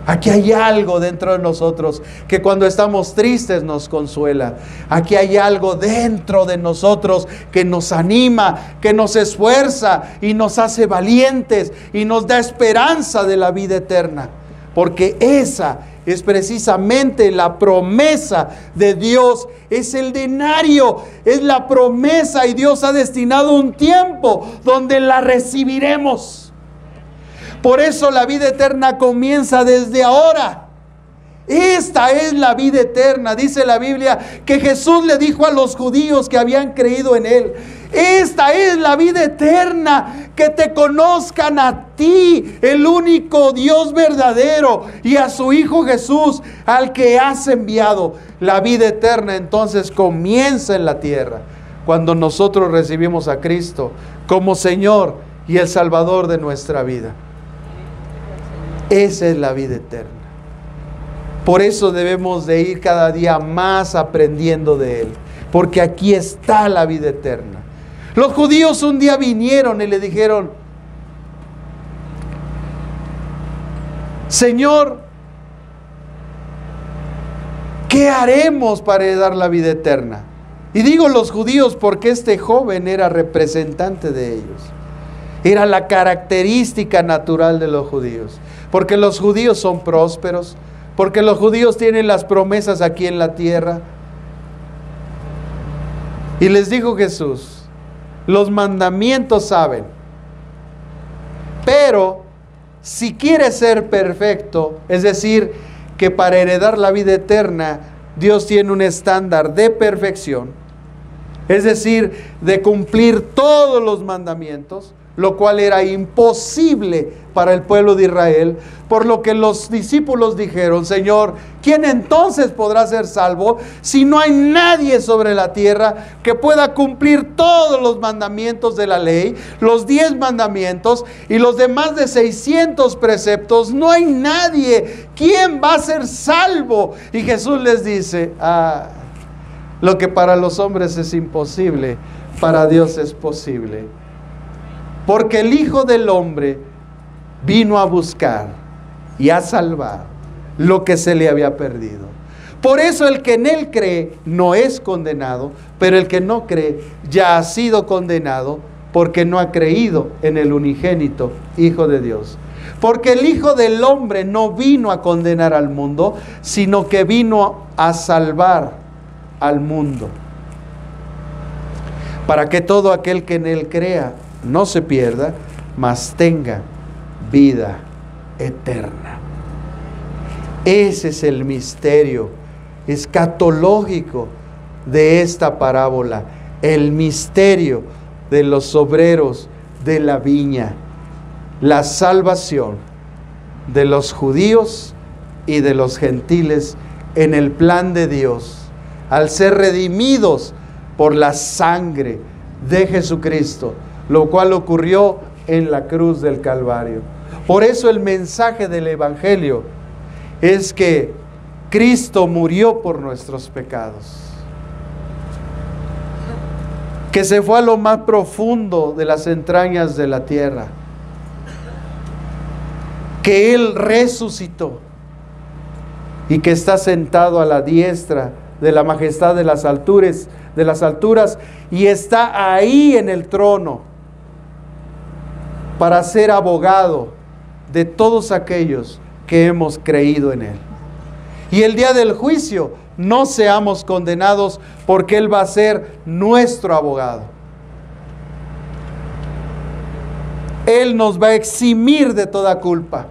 Aquí hay algo dentro de nosotros que cuando estamos tristes nos consuela. Aquí hay algo dentro de nosotros que nos anima, que nos esfuerza y nos hace valientes y nos da esperanza de la vida eterna. Porque esa es precisamente la promesa de Dios, es el denario, es la promesa, y Dios ha destinado un tiempo donde la recibiremos. Por eso la vida eterna comienza desde ahora. Esta es la vida eterna. Dice la Biblia que Jesús le dijo a los judíos que habían creído en Él: esta es la vida eterna, que te conozcan a ti, el único Dios verdadero, y a su Hijo Jesús, al que has enviado. La vida eterna entonces comienza en la tierra, cuando nosotros recibimos a Cristo como Señor y el Salvador de nuestra vida. Esa es la vida eterna. Por eso debemos de ir cada día más aprendiendo de Él, porque aquí está la vida eterna. Los judíos un día vinieron y le dijeron: Señor, ¿qué haremos para heredar la vida eterna? Y digo los judíos porque este joven era representante de ellos. Era la característica natural de los judíos. Porque los judíos son prósperos, porque los judíos tienen las promesas aquí en la tierra. Y les dijo Jesús: los mandamientos saben, pero si quieres ser perfecto, es decir, que para heredar la vida eterna, Dios tiene un estándar de perfección, es decir, de cumplir todos los mandamientos, lo cual era imposible para el pueblo de Israel, por lo que los discípulos dijeron: Señor, ¿quién entonces podrá ser salvo si no hay nadie sobre la tierra que pueda cumplir todos los mandamientos de la ley, los 10 mandamientos y los demás de 600 preceptos? No hay nadie. ¿Quién va a ser salvo? Y Jesús les dice: lo que para los hombres es imposible, para Dios es posible. Porque el Hijo del Hombre vino a buscar y a salvar lo que se le había perdido. Por eso el que en Él cree no es condenado, pero el que no cree ya ha sido condenado, porque no ha creído en el unigénito Hijo de Dios. Porque el Hijo del Hombre no vino a condenar al mundo, sino que vino a salvar al mundo, para que todo aquel que en Él crea no se pierda, mas tenga vida eterna. Ese es el misterio escatológico de esta parábola, el misterio de los obreros de la viña, la salvación de los judíos y de los gentiles en el plan de Dios, al ser redimidos por la sangre de Jesucristo, lo cual ocurrió en la cruz del Calvario. Por eso el mensaje del Evangelio es que Cristo murió por nuestros pecados, que se fue a lo más profundo de las entrañas de la tierra, que Él resucitó y que está sentado a la diestra de la majestad de las alturas, y está ahí en el trono para ser abogado de todos aquellos que hemos creído en Él. Y el día del juicio no seamos condenados, porque Él va a ser nuestro abogado. Él nos va a eximir de toda culpa.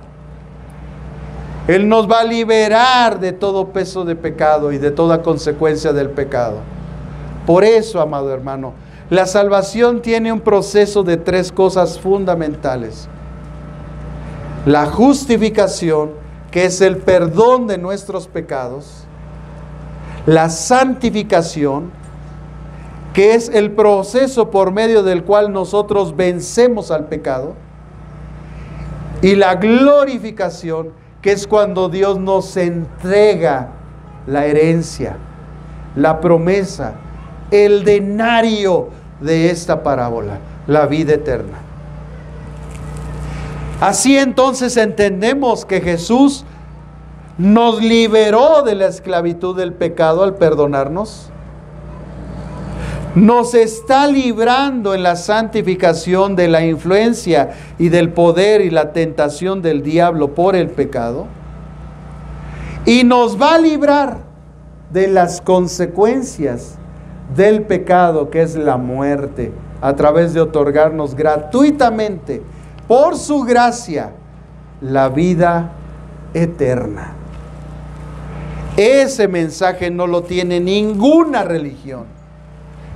Él nos va a liberar de todo peso de pecado y de toda consecuencia del pecado. Por eso, amado hermano, La salvación tiene un proceso de 3 cosas fundamentales. La justificación, que es el perdón de nuestros pecados. La santificación, que es el proceso por medio del cual nosotros vencemos al pecado. Y la glorificación, que es cuando Dios nos entrega la herencia, la promesa, el denario de esta parábola, la vida eterna. Así entonces entendemos que Jesús nos liberó de la esclavitud del pecado al perdonarnos. Nos está librando en la santificación de la influencia y del poder y la tentación del diablo por el pecado. Y nos va a librar de las consecuencias del pecado, que es la muerte, a través de otorgarnos gratuitamente, por su gracia, la vida eterna. Ese mensaje no lo tiene ninguna religión,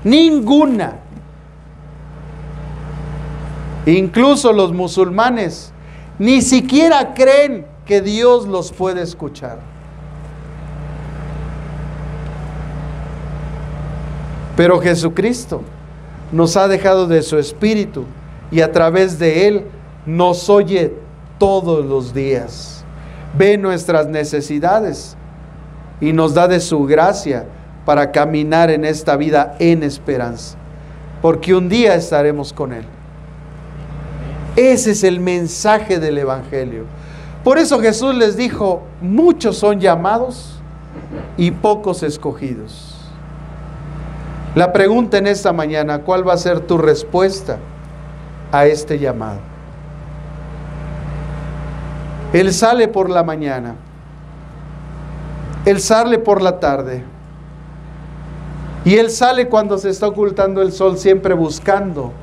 ninguna. Incluso los musulmanes ni siquiera creen que Dios los puede escuchar. Pero Jesucristo nos ha dejado de su Espíritu y a través de Él nos oye todos los días. Ve nuestras necesidades y nos da de su gracia para caminar en esta vida en esperanza, porque un día estaremos con Él. Ese es el mensaje del Evangelio. Por eso Jesús les dijo: muchos son llamados y pocos escogidos. La pregunta en esta mañana: ¿cuál va a ser tu respuesta a este llamado? Él sale por la mañana, Él sale por la tarde, y Él sale cuando se está ocultando el sol, siempre buscando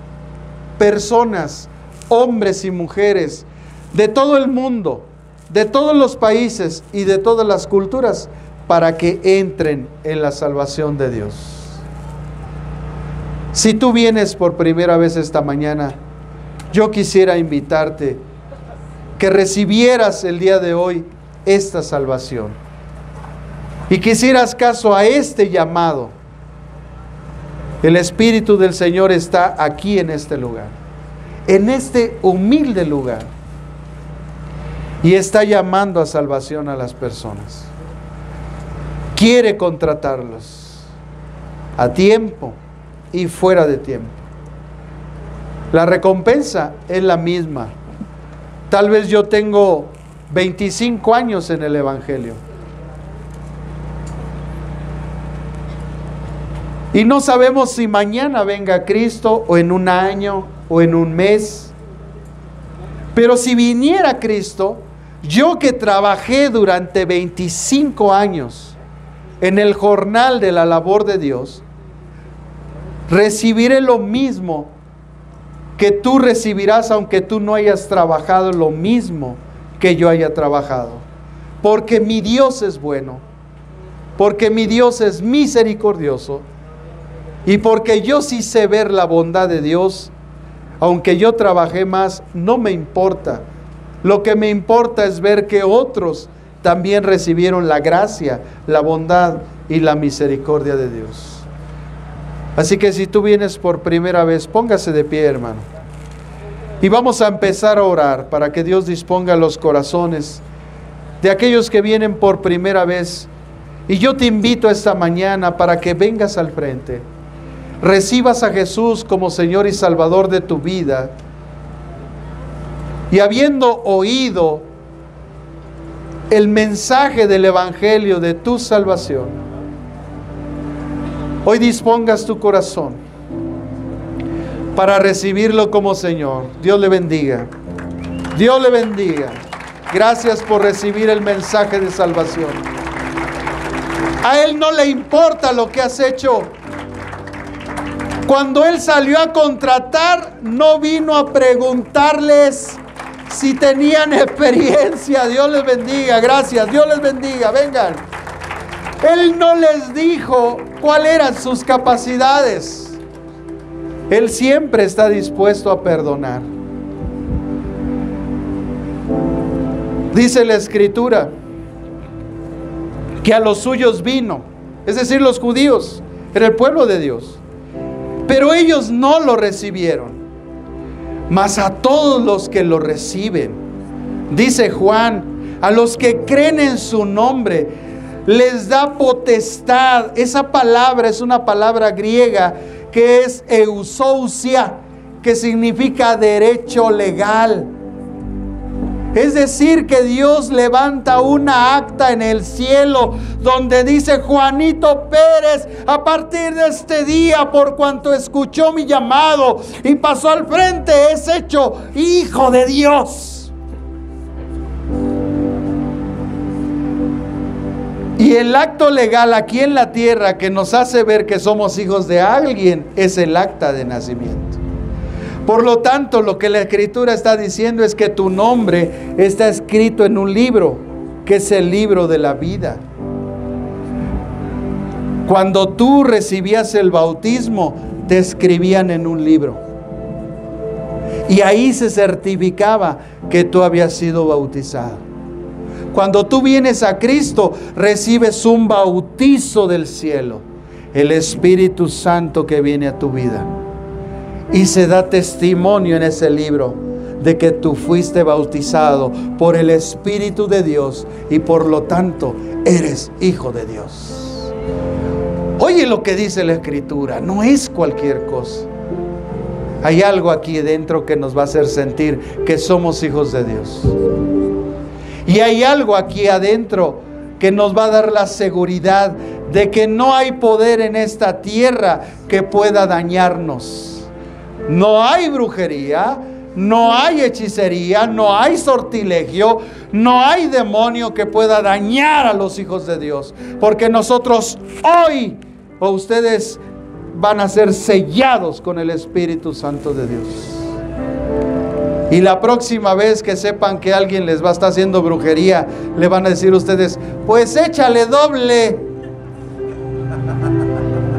personas, hombres y mujeres de todo el mundo, de todos los países y de todas las culturas, para que entren en la salvación de Dios. Si tú vienes por primera vez esta mañana, yo quisiera invitarte que recibieras el día de hoy esta salvación y que hicieras caso a este llamado. El Espíritu del Señor está aquí en este lugar, en este humilde lugar, y está llamando a salvación a las personas. Quiere contratarlos a tiempo y fuera de tiempo. La recompensa es la misma. Tal vez yo tengo 25 años en el Evangelio y no sabemos si mañana venga Cristo, o en un año, o en un mes. Pero si viniera Cristo, yo que trabajé durante 25 años en el jornal de la labor de Dios, recibiré lo mismo que tú recibirás, aunque tú no hayas trabajado lo mismo que yo haya trabajado. Porque mi Dios es bueno, porque mi Dios es misericordioso, y porque yo sí sé ver la bondad de Dios. Aunque yo trabajé más, no me importa. Lo que me importa es ver que otros también recibieron la gracia, la bondad y la misericordia de Dios. Así que si tú vienes por primera vez, póngase de pie, hermano. Y vamos a empezar a orar para que Dios disponga los corazones de aquellos que vienen por primera vez. Y yo te invito esta mañana para que vengas al frente, recibas a Jesús como Señor y Salvador de tu vida, y habiendo oído el mensaje del Evangelio de tu salvación, hoy dispongas tu corazón para recibirlo como Señor. Dios le bendiga. Dios le bendiga. Gracias por recibir el mensaje de salvación. A Él no le importa lo que has hecho. Cuando Él salió a contratar, no vino a preguntarles si tenían experiencia. Dios les bendiga. Gracias. Dios les bendiga. Vengan. Él no les dijo cuáles eran sus capacidades. Él siempre está dispuesto a perdonar. Dice la Escritura que a los suyos vino, es decir, los judíos, era el pueblo de Dios, pero ellos no lo recibieron. Mas a todos los que lo reciben, dice Juan, a los que creen en su nombre, les da potestad. Esa palabra es una palabra griega que es eusousia, que significa derecho legal. Es decir, que Dios levanta una acta en el cielo donde dice: Juanito Pérez, a partir de este día, por cuanto escuchó mi llamado y pasó al frente, es hecho hijo de Dios. Y el acto legal aquí en la tierra que nos hace ver que somos hijos de alguien es el acta de nacimiento. Por lo tanto, lo que la Escritura está diciendo es que tu nombre está escrito en un libro, que es el libro de la vida. Cuando tú recibías el bautismo, te escribían en un libro. Y ahí se certificaba que tú habías sido bautizado. Cuando tú vienes a Cristo, recibes un bautizo del cielo, el Espíritu Santo que viene a tu vida. Y se da testimonio en ese libro de que tú fuiste bautizado por el Espíritu de Dios y por lo tanto eres hijo de Dios. Oye lo que dice la Escritura, no es cualquier cosa. Hay algo aquí dentro que nos va a hacer sentir que somos hijos de Dios. Y hay algo aquí adentro que nos va a dar la seguridad de que no hay poder en esta tierra que pueda dañarnos. No hay brujería, no hay hechicería, no hay sortilegio, no hay demonio que pueda dañar a los hijos de Dios. Porque nosotros hoy, o ustedes van a ser sellados con el Espíritu Santo de Dios. Y la próxima vez que sepan que alguien les va a estar haciendo brujería, le van a decir ustedes: pues échale doble.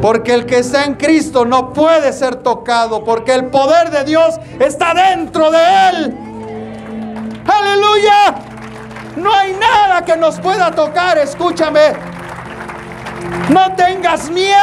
Porque el que está en Cristo no puede ser tocado, porque el poder de Dios está dentro de él. ¡Aleluya! No hay nada que nos pueda tocar, escúchame. No tengas miedo.